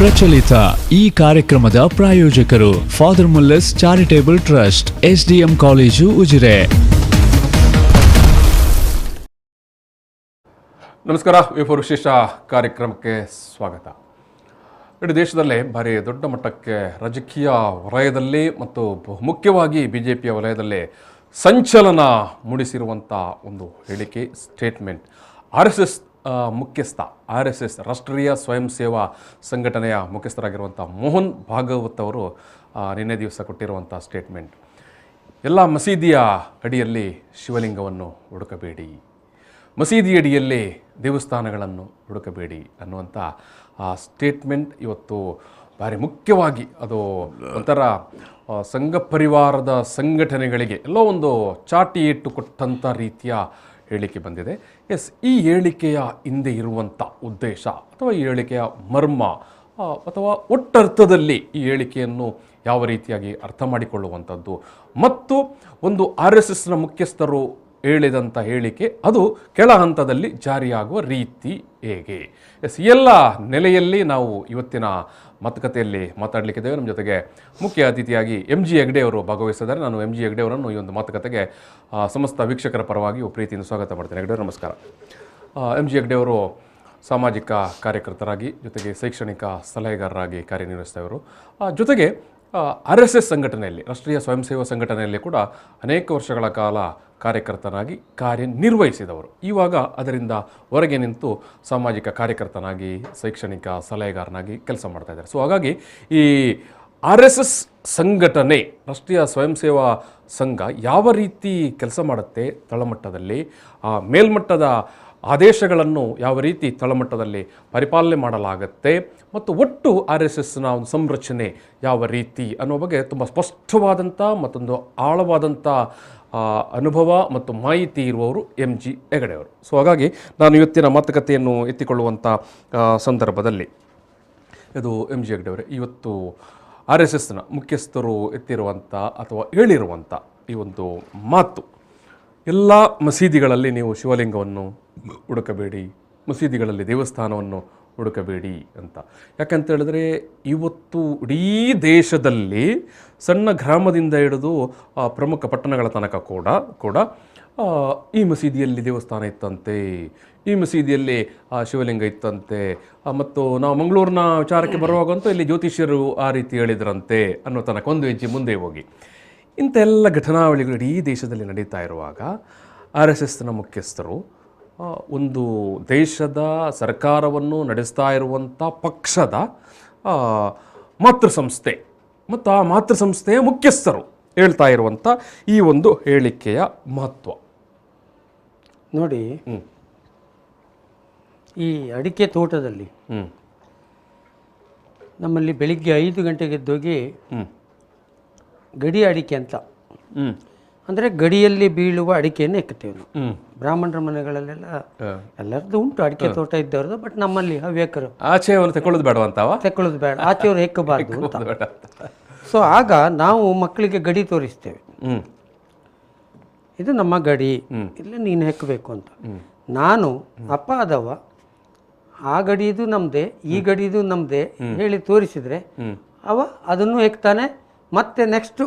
ಪ್ರಚಲಿತ ಈ ಕಾರ್ಯಕ್ರಮದ ಪ್ರಾಯೋಜಕರು father Muller's charitable trust, SDM college, Ujire. ನಮಸ್ಕಾರ. ವಿಫೋರ್ ವಿಶೇಷ ಕಾರ್ಯಕ್ರಮಕ್ಕೆ ಸ್ವಾಗತ. ಇಡೀ ದೇಶದಲ್ಲೇ ಭಾರಿ ದೊಡ್ಡ ಮಟ್ಟಕ್ಕೆ ರಾಜಕೀಯ ವಲಯದಲ್ಲಿ ಮತ್ತು ಮುಖ್ಯವಾಗಿ BJPಯ ವಲಯದಲ್ಲಿ ಸಂಚಲನ ಮೂಡಿಸಿರುವಂಥ ಒಂದು ಹೇಳಿಕೆ, ಸ್ಟೇಟ್ಮೆಂಟ್. RSS ಮುಖ್ಯಸ್ಥ, RSS ರಾಷ್ಟ್ರೀಯ ಸ್ವಯಂ ಸೇವಾ ಸಂಘಟನೆಯ ಮುಖ್ಯಸ್ಥರಾಗಿರುವಂಥ ಮೋಹನ್ ಭಾಗವತ್ ಅವರು ನಿನ್ನೆ ದಿವಸ ಕೊಟ್ಟಿರುವಂಥ ಸ್ಟೇಟ್ಮೆಂಟ್. ಎಲ್ಲ ಮಸೀದಿಯ ಅಡಿಯಲ್ಲಿ ಶಿವಲಿಂಗವನ್ನು ಹುಡುಕಬೇಡಿ, ಮಸೀದಿ ಅಡಿಯಲ್ಲಿ ದೇವಸ್ಥಾನಗಳನ್ನು ಹುಡುಕಬೇಡಿ ಅನ್ನುವಂಥ ಆ ಸ್ಟೇಟ್ಮೆಂಟ್ ಇವತ್ತು ಭಾರಿ ಮುಖ್ಯವಾಗಿ ಅದು ಒಂಥರ ಸಂಘ ಪರಿವಾರದ ಸಂಘಟನೆಗಳಿಗೆ ಎಲ್ಲೋ ಒಂದು ಚಾಟಿ ಇಟ್ಟು ಕೊಟ್ಟಂಥ ರೀತಿಯ ಹೇಳಿಕೆ ಬಂದಿದೆ. ಈ ಹೇಳಿಕೆಯ ಹಿಂದೆ ಇರುವಂಥ ಉದ್ದೇಶ ಅಥವಾ ಈ ಹೇಳಿಕೆಯ ಮರ್ಮ ಅಥವಾ ಒಟ್ಟರ್ಥದಲ್ಲಿ ಈ ಹೇಳಿಕೆಯನ್ನು ಯಾವ ರೀತಿಯಾಗಿ ಅರ್ಥ ಮಾಡಿಕೊಳ್ಳುವಂಥದ್ದು ಮತ್ತು ಒಂದು RSSನ ಮುಖ್ಯಸ್ಥರು ಹೇಳಿದಂಥ ಹೇಳಿಕೆ ಅದು ಕೆಳ ಹಂತದಲ್ಲಿ ಜಾರಿಯಾಗುವ ರೀತಿ ಹೇಗೆ, ಈ ಎಲ್ಲ ನೆಲೆಯಲ್ಲಿ ನಾವು ಇವತ್ತಿನ ಮಾತುಕತೆಯಲ್ಲಿ ಮಾತಾಡಲಿಕ್ಕಿದ್ದೇವೆ. ನಮ್ಮ ಜೊತೆಗೆ ಮುಖ್ಯ ಅತಿಥಿಯಾಗಿ MG ಹೆಗ್ಡೆ ಅವರು ಭಾಗವಹಿಸಿದ್ದಾರೆ. ನಾನು MG ಹೆಗ್ಡೆ ಅವರನ್ನು ಈ ಒಂದು ಮಾತುಕತೆಗೆ ಸಮಸ್ತ ವೀಕ್ಷಕರ ಪರವಾಗಿ ಪ್ರೀತಿಯಿಂದ ಸ್ವಾಗತ ಮಾಡ್ತೇನೆ. ಹೆಗ್ಡೆ ಅವರು ನಮಸ್ಕಾರ. MG ಹೆಗ್ಡೆ ಅವರು ಸಾಮಾಜಿಕ ಕಾರ್ಯಕರ್ತರಾಗಿ ಜೊತೆಗೆ ಶೈಕ್ಷಣಿಕ ಸಲಹೆಗಾರರಾಗಿ ಕಾರ್ಯನಿರ್ವಹಿಸಿದವರು, ಜೊತೆಗೆ RSS ಸಂಘಟನೆಯಲ್ಲಿ, ರಾಷ್ಟ್ರೀಯ ಸ್ವಯಂ ಸೇವಾ ಸಂಘಟನೆಯಲ್ಲಿ ಕೂಡ ಅನೇಕ ವರ್ಷಗಳ ಕಾಲ ಕಾರ್ಯಕರ್ತನಾಗಿ ಕಾರ್ಯನಿರ್ವಹಿಸಿದವರು. ಇವಾಗ ಅದರಿಂದ ಹೊರಗೆ ನಿಂತು ಸಾಮಾಜಿಕ ಕಾರ್ಯಕರ್ತನಾಗಿ ಶೈಕ್ಷಣಿಕ ಸಲಹೆಗಾರನಾಗಿ ಕೆಲಸ ಮಾಡ್ತಾ ಇದ್ದಾರೆ. ಸೊ ಹಾಗಾಗಿ ಈ RSS ಸಂಘಟನೆ, ರಾಷ್ಟ್ರೀಯ ಸ್ವಯಂ ಸೇವಾ ಸಂಘ ಯಾವ ರೀತಿ ಕೆಲಸ ಮಾಡುತ್ತೆ ತಳಮಟ್ಟದಲ್ಲಿ, ಮೇಲ್ಮಟ್ಟದ ಆದೇಶಗಳನ್ನು ಯಾವ ರೀತಿ ತಳಮಟ್ಟದಲ್ಲಿ ಪರಿಪಾಲನೆ ಮಾಡಲಾಗತ್ತೆ ಮತ್ತು ಒಟ್ಟು RSSನ ಒಂದು ಸಂರಚನೆ ಯಾವ ರೀತಿ ಅನ್ನೋ ಬಗ್ಗೆ ತುಂಬ ಸ್ಪಷ್ಟವಾದಂಥ ಮತ್ತೊಂದು ಆಳವಾದಂಥ ಅನುಭವ ಮತ್ತು ಮಾಹಿತಿ ಇರುವವರು MG ಹೆಗಡೆ ಅವರು. ಸೊ ಹಾಗಾಗಿ ನಾನು ಇವತ್ತಿನ ಮಾತುಕತೆಯನ್ನು ಎತ್ತಿಕೊಳ್ಳುವಂಥ ಸಂದರ್ಭದಲ್ಲಿ ಇದು MG ಹೆಗಡೆ ಅವರೇ, ಇವತ್ತು RSSನ ಮುಖ್ಯಸ್ಥರು ಎತ್ತಿರುವಂಥ ಅಥವಾ ಹೇಳಿರುವಂಥ ಈ ಒಂದು ಮಾತು, ಎಲ್ಲ ಮಸೀದಿಗಳಲ್ಲಿ ನೀವು ಶಿವಲಿಂಗವನ್ನು ಹುಡುಕಬೇಡಿ, ಮಸೀದಿಗಳಲ್ಲಿ ದೇವಸ್ಥಾನವನ್ನು ಹುಡುಕಬೇಡಿ ಅಂತ. ಯಾಕಂತ ಹೇಳಿದ್ರೆ ಇವತ್ತು ಇಡೀ ದೇಶದಲ್ಲಿ ಸಣ್ಣ ಗ್ರಾಮದಿಂದ ಹಿಡಿದು ಪ್ರಮುಖ ಪಟ್ಟಣಗಳ ತನಕ ಕೂಡ ಈ ಮಸೀದಿಯಲ್ಲಿ ದೇವಸ್ಥಾನ ಇತ್ತಂತೆ, ಈ ಮಸೀದಿಯಲ್ಲಿ ಶಿವಲಿಂಗ ಇತ್ತಂತೆ, ಮತ್ತು ನಾವು ಮಂಗಳೂರಿನ ವಿಚಾರಕ್ಕೆ ಬರುವಾಗಂತೂ ಇಲ್ಲಿ ಜ್ಯೋತಿಷ್ಯರು ಆ ರೀತಿ ಹೇಳಿದ್ರಂತೆ ಅನ್ನೋ ತನಕ ಒಂದು ಹೆಜ್ಜೆ ಮುಂದೆ ಹೋಗಿ ಇಂಥ ಎಲ್ಲ ಘಟನಾವಳಿಗಳು ಇಡೀ ದೇಶದಲ್ಲಿ ನಡೀತಾ ಇರುವಾಗ RSSನ ಮುಖ್ಯಸ್ಥರು ಒಂದು ದೇಶದ ಸರ್ಕಾರವನ್ನು ನಡೆಸ್ತಾ ಇರುವಂಥ ಪಕ್ಷದ ಮಾತೃಸಂಸ್ಥೆ ಮತ್ತು ಆ ಮಾತೃಸಂಸ್ಥೆಯ ಮುಖ್ಯಸ್ಥರು ಹೇಳ್ತಾ ಇರುವಂಥ ಈ ಒಂದು ಹೇಳಿಕೆಯ ಮಹತ್ವ ನೋಡಿ. ಈ ಅಡಿಕೆ ತೋಟದಲ್ಲಿ ನಮ್ಮಲ್ಲಿ ಬೆಳಿಗ್ಗೆ 5 ಗಂಟೆಗೆ ಎದ್ದೋಗಿ ಗಡಿ ಅಡಿಕೆ ಅಂತ, ಅಂದರೆ ಗಡಿಯಲ್ಲಿ ಬೀಳುವ ಅಡಿಕೆಯನ್ನು ಎಕ್ಕುತ್ತೇವೆ ನಾವು. ಬ್ರಾಹ್ಮಣರ ಮನೆಗಳಲ್ಲೆಲ್ಲ ಎಲ್ಲರದ್ದು ಉಂಟು ಅಡಿಕೆ ತೋಟ ಇದ್ದವ್ರದ್ದು, ಬಟ್ ನಮ್ಮಲ್ಲಿ ಹವ್ಯಕರು ಆಚೆ ತಗೊಳ್ಳೋದು ಬೇಡ ಅಂತವ, ತಗೊಳ್ಳೋದು ಬೇಡ, ಆಚೆಯವರು ಹೆಕ್ಕಬಾರ್ದು ಅಂತ. ಸೊ ಆಗ ನಾವು ಮಕ್ಕಳಿಗೆ ಗಡಿ ತೋರಿಸ್ತೇವೆ, ಇದು ನಮ್ಮ ಗಡಿ, ಇಲ್ಲ ನೀನು ಹೆಕ್ಕಬೇಕು ಅಂತ. ನಾನು ಅಪ್ಪ ಆದವ ಆ ಗಡಿದು ನಮ್ಮದೇ, ಈ ಗಡಿದು ನಮ್ಮದೇ ಹೇಳಿ ತೋರಿಸಿದರೆ ಅವ ಅದನ್ನು ಹೆಕ್ತಾನೆ, ಮತ್ತೆ ನೆಕ್ಸ್ಟು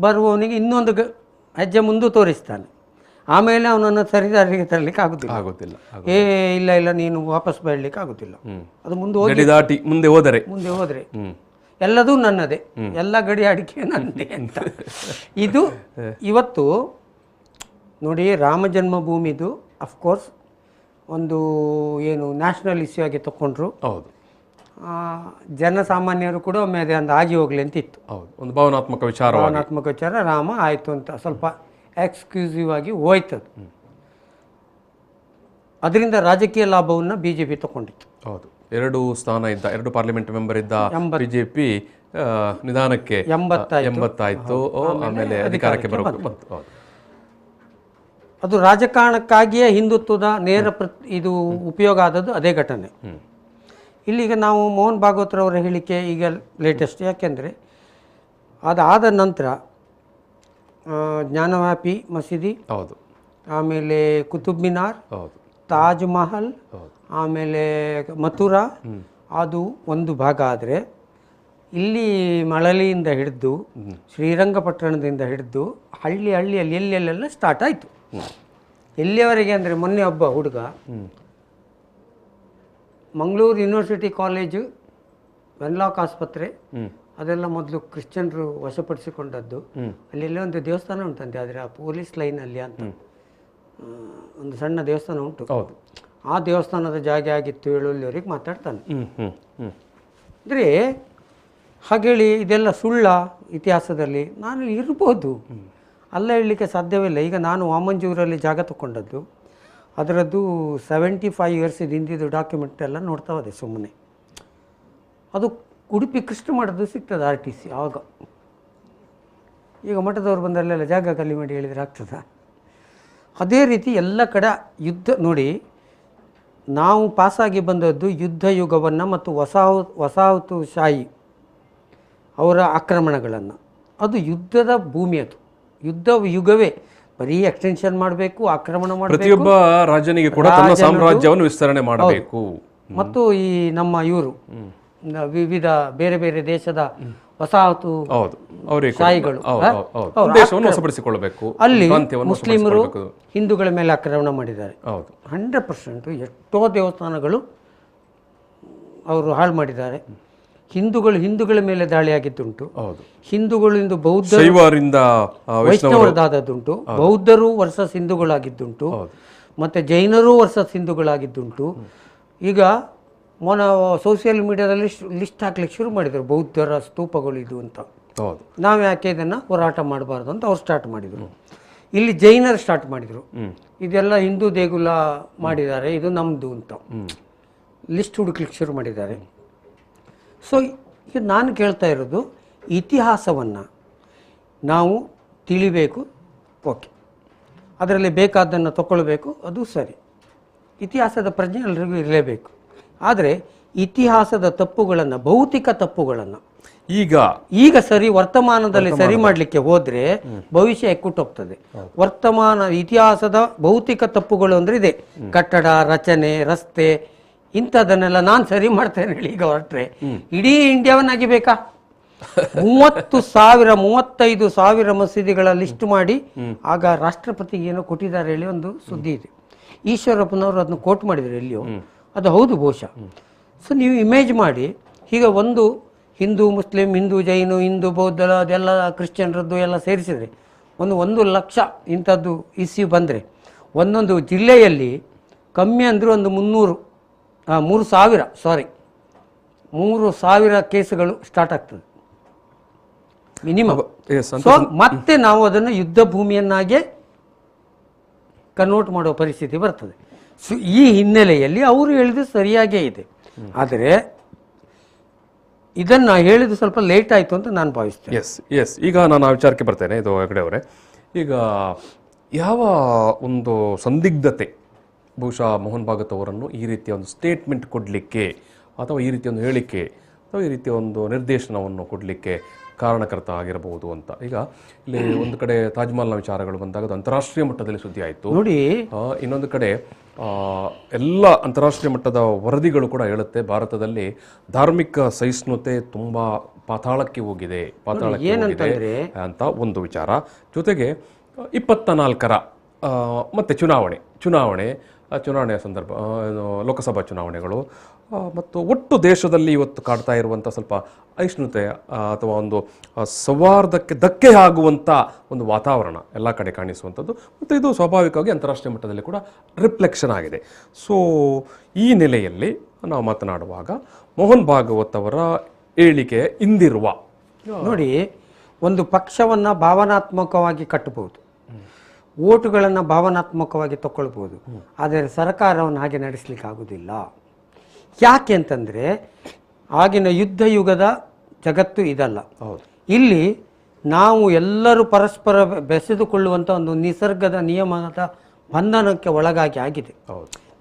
ಬರುವವನಿಗೆ ಇನ್ನೊಂದು ಹೆಜ್ಜೆ ಮುಂದೆ ತೋರಿಸ್ತಾನೆ. ಆಮೇಲೆ ಅವನನ್ನು ಸರಿದಾರಿಗೆ ತರಲಿಕ್ಕೆ ಆಗುತ್ತಿಲ್ಲ. ಇಲ್ಲ ನೀನು ವಾಪಸ್ ಬರಲಿಕ್ಕೆ ಆಗುತ್ತಿಲ್ಲ. ಅದು ಮುಂದೆ ಹೋದರೆ ಎಲ್ಲದೂ ನನ್ನದೇ, ಎಲ್ಲ ಗಡಿ ಅಡಿಕೆ ನನ್ನದೇ ಅಂತ. ಇದು ಇವತ್ತು ನೋಡಿ, ರಾಮ ಜನ್ಮಭೂಮಿದು ಅಫ್ಕೋರ್ಸ್ ಒಂದು ಏನು ನ್ಯಾಷನಲ್ ಇಶ್ಯೂ ಆಗಿ ತಗೊಂಡ್ರು. ಹೌದು, ಜನಸಾಮಾನ್ಯರು ಕೂಡ ಒಮ್ಮೆ ಅದೇ ಒಂದು ಆಗಿ ಹೋಗ್ಲಿ ಅಂತ ಇತ್ತು. ಹೌದು, ಒಂದು ಭಾವನಾತ್ಮಕ ವಿಚಾರ, ರಾಮ ಆಯಿತು ಅಂತ ಸ್ವಲ್ಪ ಎಕ್ಸ್ಕ್ಲೂಸಿವ್ ಆಗಿ ಹೋಯ್ತದು. ಅದರಿಂದ ರಾಜಕೀಯ ಲಾಭವನ್ನು BJP ತಗೊಂಡಿತ್ತು. ಹೌದು, 2 ಸ್ಥಾನ ಇದ್ದ, 2 ಪಾರ್ಲಿಮೆಂಟ್ ಮೆಂಬರ್ ಇದ್ದ BJP ನಿಧಾನಕ್ಕೆ 80 ಆಯಿತು, ಆಮೇಲೆ ಅಧಿಕಾರಕ್ಕೆ ಬಂತು. ಅದು ರಾಜಕಾರಣಕ್ಕಾಗಿಯೇ ಹಿಂದುತ್ವದ ನೇರ ಇದು ಉಪಯೋಗ ಆದದ್ದು ಅದೇ ಘಟನೆ. ಇಲ್ಲಿಗ ನಾವು ಮೋಹನ್ ಭಾಗವತ್ರವರ ಹೇಳಿಕೆ ಈಗ ಲೇಟೆಸ್ಟ್, ಯಾಕೆಂದರೆ ಅದಾದ ನಂತರ ಜ್ಞಾನವ್ಯಾಪಿ ಮಸೀದಿ, ಹೌದು, ಆಮೇಲೆ ಕುತುಬ್ ಮಿನಾರ್, ಹೌದು, ತಾಜ್ ಮಹಲ್, ಆಮೇಲೆ ಮಥುರಾ, ಅದು ಒಂದು ಭಾಗ. ಆದರೆ ಇಲ್ಲಿ ಮಳಲಿಯಿಂದ ಹಿಡಿದು ಶ್ರೀರಂಗಪಟ್ಟಣದಿಂದ ಹಿಡಿದು ಹಳ್ಳಿಯಲ್ಲಿ ಎಲ್ಲೆಲ್ಲೆಲ್ಲ ಸ್ಟಾರ್ಟ್ ಆಯಿತು. ಎಲ್ಲಿಯವರೆಗೆ ಅಂದರೆ ಮೊನ್ನೆ ಒಬ್ಬ ಹುಡುಗ ಮಂಗಳೂರು ಯೂನಿವರ್ಸಿಟಿ ಕಾಲೇಜು, ವೆನ್ಲಾಕ್ ಆಸ್ಪತ್ರೆ ಅದೆಲ್ಲ ಮೊದಲು ಕ್ರಿಶ್ಚಿಯನ್ರು ವಶಪಡಿಸಿಕೊಂಡದ್ದು. ಅಲ್ಲೆಲ್ಲ ಒಂದು ದೇವಸ್ಥಾನ ಉಂಟಂತೆ, ಆದರೆ ಆ ಪೊಲೀಸ್ ಲೈನಲ್ಲಿ ಅಂತ ಒಂದು ಸಣ್ಣ ದೇವಸ್ಥಾನ ಉಂಟು. ಆ ದೇವಸ್ಥಾನದ ಜಾಗ ಆಗಿತ್ತು ಹೇಳುವಲ್ಲಿವರೆಗೆ ಮಾತಾಡ್ತಾನೆ. ಅಂದರೆ ಹಾಗೇಳಿ ಇದೆಲ್ಲ ಸುಳ್ಳ ಇತಿಹಾಸದಲ್ಲಿ ನಾನು ಇರ್ಬೋದು, ಅಲ್ಲ ಹೇಳಲಿಕ್ಕೆ ಸಾಧ್ಯವಿಲ್ಲ. ಈಗ ನಾನು ವಾಮಂಜೂರಲ್ಲಿ ಜಾಗ ತಗೊಂಡದ್ದು, ಅದರದ್ದು 75 ಇಯರ್ಸ್ ಹಿಂದಿದ್ದು ಡಾಕ್ಯುಮೆಂಟ್ ಎಲ್ಲ ನೋಡ್ತಾ ಹೋದೆ ಸುಮ್ಮನೆ. ಅದು ಉಡುಪಿ ಕೃಷ್ಣ ಮಠದ್ದು ಸಿಗ್ತದೆ RTC ಆವಾಗ. ಈಗ ಮಠದವ್ರು ಬಂದಲ್ಲೆಲ್ಲ ಜಾಗ ಖಾಲಿ ಮಾಡಿ ಹೇಳಿದರೆ ಆಗ್ತದ? ಅದೇ ರೀತಿ ಎಲ್ಲ ಕಡೆ ಯುದ್ಧ ನೋಡಿ, ನಾವು ಪಾಸಾಗಿ ಬಂದದ್ದು ಯುದ್ಧ ಯುಗವನ್ನು ಮತ್ತು ವಸಾಹತುಶಾಹಿ ಅವರ ಆಕ್ರಮಣಗಳನ್ನು. ಅದು ಯುದ್ಧದ ಭೂಮಿ, ಅದು ಯುದ್ಧ ಯುಗವೇ. ಬರೀ ಎಕ್ಸ್ಟೆನ್ಷನ್ ಮಾಡಬೇಕು, ಆಕ್ರಮಣ ಮಾಡಬೇಕು, ಪ್ರತಿಯೊಬ್ಬ ರಾಜನಿಗೆ ಕೂಡ ತನ್ನ ಸಾಮ್ರಾಜ್ಯವನ್ನು ವಿಸ್ತರಣೆ ಮಾಡಬೇಕು. ಮತ್ತು ಈ ನಮ್ಮ ಇವರು ವಿವಿಧ ಬೇರೆ ಬೇರೆ ದೇಶದ ವಸಾಹತು ಶಾಹಿಗಳು ಅಲ್ಲಿ ಮುಸ್ಲಿಮರು ಹಿಂದೂಗಳ ಮೇಲೆ ಆಕ್ರಮಣ ಮಾಡಿದ್ದಾರೆ. 100% ಎಷ್ಟೋ ದೇವಸ್ಥಾನಗಳು ಅವರು ಹಾಳು ಮಾಡಿದ್ದಾರೆ. ಹಿಂದೂಗಳ ಮೇಲೆ ದಾಳಿಯಾಗಿದ್ದುಂಟು. ಹಿಂದೂಗಳಿಂದ ವೈಷ್ಣವರದಾದದ್ದುಂಟು. ಬೌದ್ಧರು ವರ್ಸಸ್ ಹಿಂದೂಗಳಾಗಿದ್ದುಂಟು, ಮತ್ತು ಜೈನರು ವರ್ಸಸ್ ಹಿಂದೂಗಳಾಗಿದ್ದುಂಟು. ಈಗ ಸೋಷಿಯಲ್ ಮೀಡಿಯಾದಲ್ಲಿ ಲಿಸ್ಟ್ ಹಾಕ್ಲಿಕ್ಕೆ ಶುರು ಮಾಡಿದರು, ಬೌದ್ಧರ ಸ್ತೂಪಗಳು ಇದು ಅಂತ. ನಾವು ಯಾಕೆ ಇದನ್ನು ಹೋರಾಟ ಮಾಡಬಾರ್ದು ಅಂತ ಅವ್ರು ಸ್ಟಾರ್ಟ್ ಮಾಡಿದರು. ಇಲ್ಲಿ ಜೈನರು ಸ್ಟಾರ್ಟ್ ಮಾಡಿದರು, ಇದೆಲ್ಲ ಹಿಂದೂ ದೇಗುಲ ಮಾಡಿದ್ದಾರೆ, ಇದು ನಮ್ಮದು ಅಂತ ಲಿಸ್ಟ್ ಹುಡುಕ್ಲಿಕ್ಕೆ ಶುರು ಮಾಡಿದ್ದಾರೆ. ಸೊ ಈಗ ನಾನು ಕೇಳ್ತಾ ಇರೋದು, ಇತಿಹಾಸವನ್ನು ನಾವು ತಿಳಿಬೇಕು, ಓಕೆ, ಅದರಲ್ಲಿ ಬೇಕಾದ್ದನ್ನು ತಗೊಳ್ಬೇಕು, ಅದು ಸರಿ. ಇತಿಹಾಸದ ಪ್ರಜ್ಞೆ ಎಲ್ಲರಿಗೂ ಇರಲೇಬೇಕು. ಆದರೆ ಇತಿಹಾಸದ ತಪ್ಪುಗಳನ್ನು, ಭೌತಿಕ ತಪ್ಪುಗಳನ್ನು ಈಗ ಸರಿ ವರ್ತಮಾನದಲ್ಲಿ ಸರಿ ಮಾಡಲಿಕ್ಕೆ ಹೋದರೆ ಭವಿಷ್ಯ ಎಕ್ಕುಟ್ಟೋಗ್ತದೆ. ವರ್ತಮಾನ ಇತಿಹಾಸದ ಭೌತಿಕ ತಪ್ಪುಗಳು ಅಂದರೆ ಇದೆ, ಕಟ್ಟಡ ರಚನೆ, ರಸ್ತೆ, ಇಂಥದನ್ನೆಲ್ಲ ನಾನು ಸರಿ ಮಾಡ್ತೇನೆ ಹೇಳಿ ಈಗ ಹೊರಟ್ರೆ ಇಡೀ ಇಂಡಿಯಾವನ್ನಾಗಿ ಬೇಕಾ? 35,000 ಮಸೀದಿಗಳ ಲಿಸ್ಟ್ ಮಾಡಿ ಆಗ ರಾಷ್ಟ್ರಪತಿಗೆ ಏನೋ ಕೊಟ್ಟಿದ್ದಾರೆ ಹೇಳಿ ಒಂದು ಸುದ್ದಿ ಇದೆ. ಈಶ್ವರಪ್ಪನವರು ಅದನ್ನು ಕೋಟ್ ಮಾಡಿದ್ರು ಎಲ್ಲಿಯೋ, ಅದು ಹೌದು ಬಹುಶಃ. ಸೊ ನೀವು ಇಮೇಜ್ ಮಾಡಿ, ಈಗ ಒಂದು ಹಿಂದೂ ಮುಸ್ಲಿಂ, ಹಿಂದೂ ಜೈನು, ಹಿಂದೂ ಬೌದ್ಧ, ಅದೆಲ್ಲ ಕ್ರಿಶ್ಚಿಯನ್ರದ್ದು ಎಲ್ಲ ಸೇರಿಸಿದರೆ 1 ಲಕ್ಷ ಇಂಥದ್ದು ಇಶ್ಯೂ ಬಂದರೆ ಒಂದೊಂದು ಜಿಲ್ಲೆಯಲ್ಲಿ ಕಮ್ಮಿ ಅಂದರೂ ಒಂದು 3,000 ಕೇಸುಗಳು ಸ್ಟಾರ್ಟ್ ಆಗ್ತದೆ ಮಿನಿಮಮ್. ಸೊ ಮತ್ತೆ ನಾವು ಅದನ್ನು ಯುದ್ಧ ಭೂಮಿಯನ್ನಾಗೆ ಕನ್ವರ್ಟ್ ಮಾಡುವ ಪರಿಸ್ಥಿತಿ ಬರ್ತದೆ. ಸೊ ಈ ಹಿನ್ನೆಲೆಯಲ್ಲಿ ಅವರು ಹೇಳಿದ್ದು ಸರಿಯಾಗೇ ಇದೆ. ಆದರೆ ಇದನ್ನು ಹೇಳಿದ್ದು ಸ್ವಲ್ಪ ಲೇಟ್ ಆಯಿತು ಅಂತ ನಾನು ಭಾವಿಸ್ತೇನೆ. ಎಸ್ ಈಗ ನಾನು ಆ ವಿಚಾರಕ್ಕೆ ಬರ್ತೇನೆ. ಇದು ಹೆಗಡೆ ಅವರೇ, ಈಗ ಯಾವ ಒಂದು ಸಂದಿಗ್ಧತೆ ಬಹುಶಃ ಮೋಹನ್ ಭಾಗವತ್ ಅವರನ್ನು ಈ ರೀತಿಯ ಒಂದು ಸ್ಟೇಟ್ಮೆಂಟ್ ಕೊಡಲಿಕ್ಕೆ, ಅಥವಾ ಈ ರೀತಿಯ ಒಂದು ಹೇಳಿಕೆ, ಅಥವಾ ಈ ರೀತಿಯ ಒಂದು ನಿರ್ದೇಶನವನ್ನು ಕೊಡಲಿಕ್ಕೆ ಕಾರಣಕರ್ತ ಆಗಿರಬಹುದು ಅಂತ? ಈಗ ಇಲ್ಲಿ ಒಂದು ಕಡೆ ತಾಜ್ ಮಹಲ್ನ ವಿಚಾರಗಳು ಬಂದಾಗ ಅದು ಅಂತಾರಾಷ್ಟ್ರೀಯ ಮಟ್ಟದಲ್ಲಿ ಸುದ್ದಿ ಆಯಿತು ನೋಡಿ. ಇನ್ನೊಂದು ಕಡೆ ಎಲ್ಲ ಅಂತಾರಾಷ್ಟ್ರೀಯ ಮಟ್ಟದ ವರದಿಗಳು ಕೂಡ ಹೇಳುತ್ತೆ, ಭಾರತದಲ್ಲಿ ಧಾರ್ಮಿಕ ಸಹಿಷ್ಣುತೆ ತುಂಬಾ ಪಾತಾಳಕ್ಕೆ ಹೋಗಿದೆ ಅಂತ ಒಂದು ವಿಚಾರ. ಜೊತೆಗೆ 24ರ ಮತ್ತೆ ಚುನಾವಣೆಯ ಸಂದರ್ಭ, ಲೋಕಸಭಾ ಚುನಾವಣೆಗಳು ಮತ್ತು ಒಟ್ಟು ದೇಶದಲ್ಲಿ ಇವತ್ತು ಕಾಡ್ತಾ ಇರುವಂಥ ಸ್ವಲ್ಪ ಅಹಿಷ್ಣುತೆ ಅಥವಾ ಒಂದು ಸೌಹಾರ್ದಕ್ಕೆ ಧಕ್ಕೆ ಆಗುವಂಥ ಒಂದು ವಾತಾವರಣ ಎಲ್ಲ ಕಡೆ ಕಾಣಿಸುವಂಥದ್ದು, ಮತ್ತು ಇದು ಸ್ವಾಭಾವಿಕವಾಗಿ ಅಂತಾರಾಷ್ಟ್ರೀಯ ಮಟ್ಟದಲ್ಲಿ ಕೂಡ ರಿಫ್ಲೆಕ್ಷನ್ ಆಗಿದೆ. ಸೊ ಈ ನೆಲೆಯಲ್ಲಿ ನಾವು ಮಾತನಾಡುವಾಗ ಮೋಹನ್ ಭಾಗವತ್ ಅವರ ಹೇಳಿಕೆ ಹಿಂದಿರುವ ನೋಡಿ, ಒಂದು ಪಕ್ಷವನ್ನು ಭಾವನಾತ್ಮಕವಾಗಿ ಕಟ್ಟಬಹುದು, ಓಟುಗಳನ್ನು ಭಾವನಾತ್ಮಕವಾಗಿ ತಗೊಳ್ಬೋದು, ಆದರೆ ಸರ್ಕಾರವನ್ನು ಹಾಗೆ ನಡೆಸಲಿಕ್ಕೆ ಆಗೋದಿಲ್ಲ. ಯಾಕೆ ಅಂತಂದರೆ ಆಗಿನ ಯುದ್ಧ ಯುಗದ ಜಗತ್ತು ಇದಲ್ಲ. ಇಲ್ಲಿ ನಾವು ಎಲ್ಲರೂ ಪರಸ್ಪರ ಬೆಸೆದುಕೊಳ್ಳುವಂಥ ಒಂದು ನಿಸರ್ಗದ ನಿಯಮದ ಬಂಧನಕ್ಕೆ ಒಳಗಾಗಿ ಆಗಿದೆ.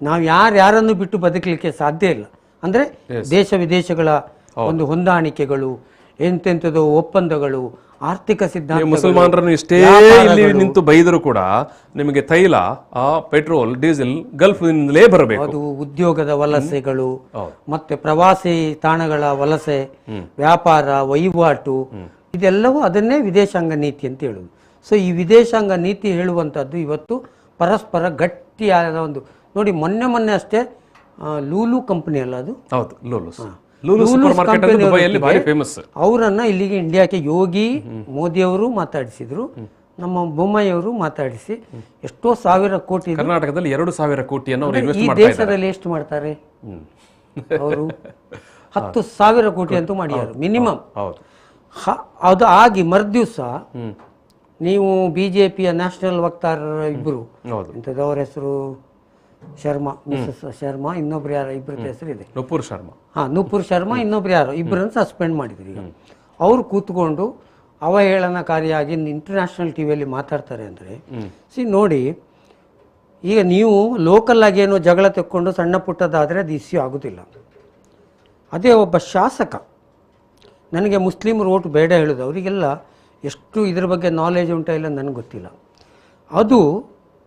ನಾವು ಯಾರನ್ನು ಬಿಟ್ಟು ಬದುಕಲಿಕ್ಕೆ ಸಾಧ್ಯ ಇಲ್ಲ. ಅಂದರೆ ದೇಶ ವಿದೇಶಗಳ ಒಂದು ಹೊಂದಾಣಿಕೆಗಳು, ಎಂತೆಂಥದ್ದು ಒಪ್ಪಂದಗಳು, ಆರ್ಥಿಕ ಸಿದ್ಧಾಂತ, ಮುಸಲ್ಮಾನರನ್ನು ಇಷ್ಟೇ ಇಲ್ಲಿ ನಿಂತು ಬೈದರೂ ಕೂಡ ನಿಮಗೆ ತೈಲ, ಪೆಟ್ರೋಲ್, ಡೀಸೆಲ್ ಗಲ್ಫ್ನಿಂದಲೇ ಬರಬೇಕು. ಅದು ಉದ್ಯೋಗದ ವಲಸೆಗಳು, ಮತ್ತೆ ಪ್ರವಾಸಿ ತಾಣಗಳ ವಲಸೆ, ವ್ಯಾಪಾರ ವಹಿವಾಟು, ಇದೆಲ್ಲವೂ ಅದನ್ನೇ ವಿದೇಶಾಂಗ ನೀತಿ ಅಂತ ಹೇಳುದು. ಸೊ ಈ ವಿದೇಶಾಂಗ ನೀತಿ ಹೇಳುವಂಥದ್ದು ಇವತ್ತು ಪರಸ್ಪರ ಗಟ್ಟಿಯಾದ ಒಂದು, ನೋಡಿ ಮೊನ್ನೆ ಅಷ್ಟೇ ಲೂಲು ಕಂಪನಿ ಅಲ್ಲ ಅದು, ಹೌದು, ಲೂಲು ಸೂಪರ್ ಮಾರ್ಕೆಟ್ ಅಂತ ದುಬೈಯಲ್ಲಿ ಭಾರಿ ಫೇಮಸ್. ಅವರನ್ನ ಇಲ್ಲಿಗೆ ಇಂಡಿಯಾಕ್ಕೆ ಯೋಗಿ ಮೋದಿಯವರು ಮಾತಾಡಿಸಿದ್ರು, ನಮ್ಮ ಬೊಮ್ಮಾಯಿಯವರು ಮಾತಾಡಿಸಿ ಎಷ್ಟೋ ಸಾವಿರ ಕೋಟಿ, ಕರ್ನಾಟಕದಲ್ಲಿ 2,000 ಕೋಟಿಯನ್ನು ಅವರು ಈ ಇನ್ವೆಸ್ಟ್ ಮಾಡ್ತಾರೆ. ದೇಶದಲ್ಲಿ ಎಷ್ಟು ಮಾಡ್ತಾರೆ ಅವರು? 10,000 ಕೋಟಿ ಅಂತೂ ಮಾಡಿದ್ದಾರೆ ಮಿನಿಮಮ್. ಅದು ಆಗಿ ಮರ್ದಿವ್ಸ ನೀವು ಬಿಜೆಪಿಯ ನ್ಯಾಷನಲ್ ವಕ್ತಾರರ ಇಬ್ಬರು, ಇಂಥದ್ದು ಅವ್ರ ಹೆಸರು ಶರ್ಮಾ, ಮಿಸಸ್ ಶರ್ಮಾ, ಇನ್ನೊಬ್ರು ಯಾರ ಇಬ್ಬರ ಹೆಸರು ಇದೆ, ನೂಪುರ್ ಶರ್ಮಾ. ನೂಪುರ್ ಶರ್ಮಾ, ಇನ್ನೊಬ್ರು ಯಾರು ಇಬ್ಬರನ್ನು ಸಸ್ಪೆಂಡ್ ಮಾಡಿದ್ರು. ಈಗ ಅವ್ರು ಕೂತ್ಕೊಂಡು ಅವಹೇಳನಕಾರಿಯಾಗಿ ಇಂಟರ್ನ್ಯಾಷನಲ್ ಟಿವಿಯಲ್ಲಿ ಮಾತಾಡ್ತಾರೆ ಅಂದರೆ, ನೋಡಿ ಈಗ ನೀವು ಲೋಕಲ್ ಆಗಿ ಏನೋ ಜಗಳ ತೆಕ್ಕೊಂಡು ಸಣ್ಣ ಪುಟ್ಟದಾದರೆ ಅದು ಇಶ್ಯೂ ಆಗೋದಿಲ್ಲ. ಅದೇ ಒಬ್ಬ ಶಾಸಕ ನನಗೆ ಮುಸ್ಲಿಮರು ಓಟ್ ಬೇಡ ಹೇಳೋದು, ಅವರಿಗೆಲ್ಲ ಎಷ್ಟು ಇದ್ರ ಬಗ್ಗೆ ನಾಲೆಜ್ ಉಂಟಾ ಇಲ್ಲ ನನಗೆ ಗೊತ್ತಿಲ್ಲ. ಅದು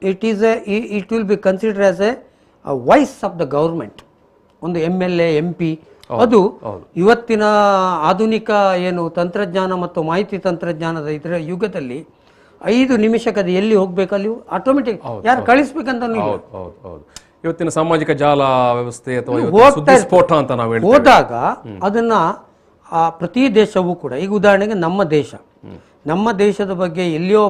it will be consider as A voice of the government. ಒಂದು MLA MP ಅದು ಇವತ್ತಿನ ಆಧುನಿಕ ಏನು ತಂತ್ರಜ್ಞಾನ ಮತ್ತು ಮಾಹಿತಿ ತಂತ್ರಜ್ಞಾನದ ಇದರ ಯುಗದಲ್ಲಿ 5 ನಿಮಿಷಕ್ಕೆ ಎಲ್ಲಿ ಹೋಗ್ಬೇಕಲ್ಲಿ ಆಟೋಮೆಟಿಕ್ ಯಾರು ಕಳಿಸ್ಬೇಕಂತ ಇವತ್ತಿನ ಸಾಮಾಜಿಕ ಜಾಲ ವ್ಯವಸ್ಥೆ ಅಥವಾ ಸುದ್ದಿ ಸ್ಫೋಟ ಅಂತ ನಾವು ಹೋದಾಗ ಅದನ್ನ ಪ್ರತಿ ದೇಶವೂ ಕೂಡ, ಈಗ ಉದಾಹರಣೆಗೆ ನಮ್ಮ ದೇಶದ ಬಗ್ಗೆ ಎಲ್ಲಿಯೋ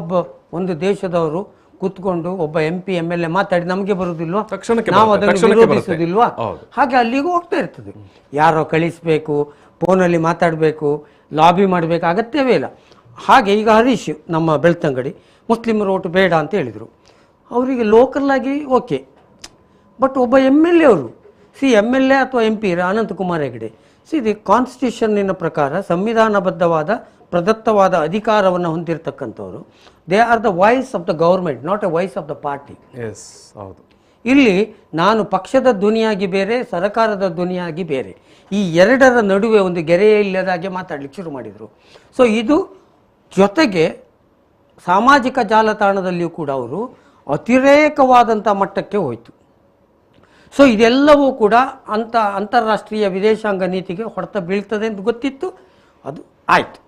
ಒಂದು ದೇಶದವರು ಕೂತ್ಕೊಂಡು ಒಬ್ಬ MP MLA ಮಾತಾಡಿ ನಮಗೆ ಬರುವುದಿಲ್ವಾ, ನಾವು ಅದನ್ನು ವಿರೋಧಿಸುವುದಿಲ್ವಾ? ಹಾಗೆ ಅಲ್ಲಿಗೂ ಹೋಗ್ತಾ ಇರ್ತದೆ. ಯಾರೋ ಕಳಿಸ್ಬೇಕು, ಫೋನಲ್ಲಿ ಮಾತಾಡಬೇಕು, ಲಾಬಿ ಮಾಡಬೇಕು, ಅಗತ್ಯವೇ ಇಲ್ಲ. ಹಾಗೆ ಈಗ ಹರೀಶ್ ನಮ್ಮ ಬೆಳ್ತಂಗಡಿ ಮುಸ್ಲಿಮರು ಓಟು ಬೇಡ ಅಂತ ಹೇಳಿದರು, ಅವರಿಗೆ ಲೋಕಲ್ ಆಗಿ ಓಕೆ. ಬಟ್ ಒಬ್ಬ MLA ಅವರು MLA ಅಥವಾ MP ಅನಂತಕುಮಾರ್ ಹೆಗಡೆ ಇದು ಕಾನ್ಸ್ಟಿಟ್ಯೂಷನ್ನಿನ ಪ್ರಕಾರ ಸಂವಿಧಾನಬದ್ಧವಾದ ಪ್ರದತ್ತವಾದ ಅಧಿಕಾರವನ್ನು ಹೊಂದಿರತಕ್ಕಂಥವ್ರು. They are the voice of the government, not a voice of the party. ಇಲ್ಲಿ ನಾನು ಪಕ್ಷದ ಧ್ವನಿಯಾಗಿ ಬೇರೆ, ಸರ್ಕಾರದ ಧ್ವನಿಯಾಗಿ ಬೇರೆ, ಈ ಎರಡರ ನಡುವೆ ಒಂದು ಗೆರೆಯೇ ಇಲ್ಲದಾಗೆ ಮಾತಾಡ್ಲಿಕ್ಕೆ ಶುರು ಮಾಡಿದರು. ಸೊ ಇದು ಜೊತೆಗೆ ಸಾಮಾಜಿಕ ಜಾಲತಾಣದಲ್ಲಿಯೂ ಕೂಡ ಅವರು ಅತಿರೇಕವಾದಂಥ ಮಟ್ಟಕ್ಕೆ ಹೋಯಿತು. ಸೊ ಇದೆಲ್ಲವೂ ಕೂಡ ಅಂತಾರಾಷ್ಟ್ರೀಯ ವಿದೇಶಾಂಗ ನೀತಿಗೆ ಹೊಡೆತ ಬೀಳ್ತದೆ ಅಂತ ಗೊತ್ತಿತ್ತು, ಅದು ಆಯಿತು.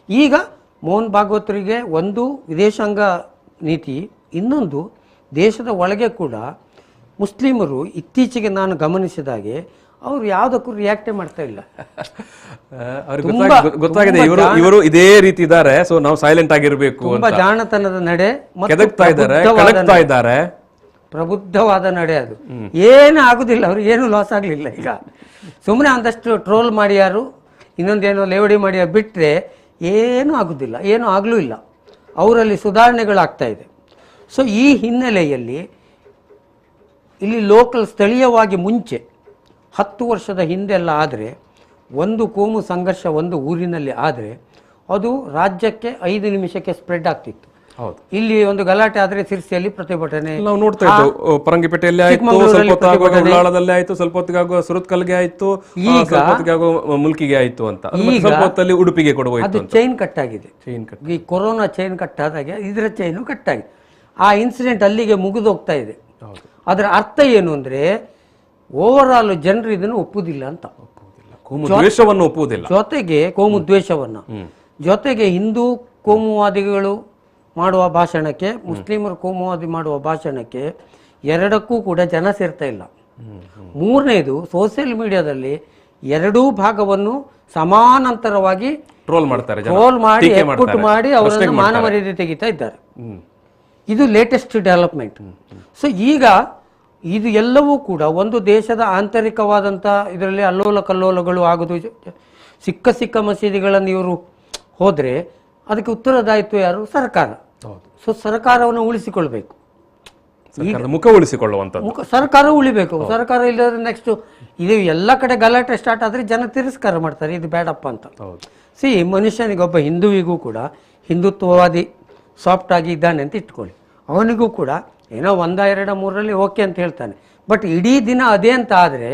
ಈಗ ಮೋಹನ್ ಭಾಗವತರಿಗೆ ಒಂದು ವಿದೇಶಾಂಗ ನೀತಿ, ಇನ್ನೊಂದು ದೇಶದ ಒಳಗೆ ಕೂಡ ಮುಸ್ಲಿಮರು ಇತ್ತೀಚೆಗೆ ನಾನು ಗಮನಿಸಿದಾಗೆ ಅವರು ಯಾವುದಕ್ಕೂ ರಿಯಾಕ್ಟೇ ಮಾಡ್ತಾ ಇಲ್ಲ. ಗೊತ್ತಾಗಿದೆ ಇವರು ಇದೇ ರೀತಿ ಇದ್ದಾರೆ, ಸೊ ನಾವು ಸೈಲೆಂಟ್ ಆಗಿರಬೇಕು. ತುಂಬಾ ಜಾಣತನದ ನಡೆ, ಪ್ರಬುದ್ಧವಾದ ನಡೆ. ಅದು ಏನು ಆಗುದಿಲ್ಲ, ಅವ್ರಿಗೆ ಏನು ಲಾಸ್ ಆಗಲಿಲ್ಲ. ಈಗ ಸುಮ್ಮನೆ ಒಂದಷ್ಟು ಟ್ರೋಲ್ ಮಾಡ್ಯಾರು, ಇನ್ನೊಂದೇನೋ ಲೇವಡಿ ಮಾಡ್ಯಾರು, ಬಿಟ್ಟರೆ ಏನೂ ಆಗುದಿಲ್ಲ, ಏನೂ ಆಗಲೂ ಇಲ್ಲ. ಅವರಲ್ಲಿ ಸುಧಾರಣೆಗಳಾಗ್ತಾ ಇದೆ. ಸೊ ಈ ಹಿನ್ನೆಲೆಯಲ್ಲಿ ಇಲ್ಲಿ ಲೋಕಲ್ ಸ್ಥಳೀಯವಾಗಿ ಮುಂಚೆ 10 ವರ್ಷದ ಹಿಂದೆಲ್ಲ ಆದರೆ ಒಂದು ಕೋಮು ಸಂಘರ್ಷ ಒಂದು ಊರಿನಲ್ಲಿ ಆದರೆ ಅದು ರಾಜ್ಯಕ್ಕೆ 5 ನಿಮಿಷಕ್ಕೆ ಸ್ಪ್ರೆಡ್ ಆಗ್ತಿತ್ತು. ಇಲ್ಲಿ ಒಂದು ಗಲಾಟೆ ಆದರೆ ಸಿರ್ಸಿಯಲ್ಲಿ ಪ್ರತಿಭಟನೆ ನಾವು ನೋಡ್ತಾ ಇದ್ದೆವು. ಪರಂಗಿಪೇಟೆಯಲ್ಲಿ ಆಯ್ತು, ಉಳ್ಳಾಳದಲ್ಲಿ ಆಯ್ತು, ಸ್ವಲ್ಪ ಹೊತ್ತಿಗೆ ಸುರತ್ಕಲ್ಗೆ ಆಯ್ತು, ಮುಲ್ಕಿಗೆ ಆಯ್ತು ಅಂತ, ಸ್ವಲ್ಪ ಹೊತ್ತಲ್ಲಿ ಉಡುಪಿಗೆ ಕೊಡಬಹುದು. ಅದು ಚೈನ್ ಕಟ್ ಆಗಿದೆ. ಈ ಕೊರೋನಾ ಚೈನ್ ಕಟ್ ಆದಾಗೆ ಇದರ ಚೈನು ಕಟ್ ಆಗಿದೆ. ಆ ಇನ್ಸಿಡೆಂಟ್ ಅಲ್ಲಿಗೆ ಮುಗಿದು ಹೋಗ್ತಾ ಇದೆ. ಅದರ ಅರ್ಥ ಏನು ಅಂದ್ರೆ ಓವರ್ ಆಲ್ ಜನರು ಇದನ್ನು ಒಪ್ಪುದಿಲ್ಲ ಅಂತ, ಜೊತೆಗೆ ಕೋಮು ದ್ವೇಷವನ್ನ, ಜೊತೆಗೆ ಹಿಂದೂ ಕೋಮುವಾದಿಗಳು ಮಾಡುವ ಭಾಷಣಕ್ಕೆ, ಮುಸ್ಲಿಮರು ಕೋಮುವಾದಿ ಮಾಡುವ ಭಾಷಣಕ್ಕೆ ಎರಡಕ್ಕೂ ಕೂಡ ಜನ ಸೇರ್ತಾ ಇಲ್ಲ. ಮೂರನೇದು ಸೋಷಿಯಲ್ ಮೀಡಿಯಾದಲ್ಲಿ ಎರಡೂ ಭಾಗವನ್ನು ಸಮಾನಾಂತರವಾಗಿ ಟ್ರೋಲ್ ಮಾಡಿ ಎಕ್ಕುಟ್ಟು ಮಾಡಿ ಅವರನ್ನು ಮಾನವರ್ಯತೆ ತೆಗಿತಾ ಇದ್ದಾರೆ. ಇದು ಲೇಟೆಸ್ಟ್ ಡೆವಲಪ್ಮೆಂಟ್. ಸೊ ಈಗ ಇದು ಎಲ್ಲವೂ ಕೂಡ ಒಂದು ದೇಶದ ಆಂತರಿಕವಾದಂಥ ಇದರಲ್ಲಿ ಅಲ್ಲೋಲ ಕಲ್ಲೋಲಗಳು ಆಗೋದು. ಸಿಕ್ಕ ಮಸೀದಿಗಳನ್ನು ಇವರು ಹೋದರೆ ಅದಕ್ಕೆ ಉತ್ತರದಾಯಿತ್ವ ಯಾರು? ಸರ್ಕಾರ. ಸೊ ಸರ್ಕಾರವನ್ನು ಉಳಿಸಿಕೊಳ್ಬೇಕು, ಮುಖ ಉಳಿಸಿಕೊಳ್ಳುವಂಥದ್ದು, ಸರ್ಕಾರ ಉಳಿಬೇಕು. ಸರ್ಕಾರ ಇಲ್ಲದ್ರೆ ನೆಕ್ಸ್ಟ್ ಇದು ಎಲ್ಲ ಕಡೆ ಗಲಾಟೆ ಸ್ಟಾರ್ಟ್ ಆದರೆ ಜನ ತಿರಸ್ಕಾರ ಮಾಡ್ತಾರೆ, ಇದು ಬೇಡಪ್ಪ ಅಂತ. ಮನುಷ್ಯನಿಗೆ ಒಬ್ಬ ಹಿಂದುವಿಗೂ ಕೂಡ ಹಿಂದುತ್ವವಾದಿ ಸಾಫ್ಟ್ ಆಗಿ ಇದ್ದಾನೆ ಅಂತ ಇಟ್ಕೊಳ್ಳಿ, ಅವನಿಗೂ ಕೂಡ ಏನೋ 1, 2, 3ರಲ್ಲಿ ಓಕೆ ಅಂತ ಹೇಳ್ತಾನೆ. ಬಟ್ ಇಡೀ ದಿನ ಅದೇ ಅಂತ ಆದರೆ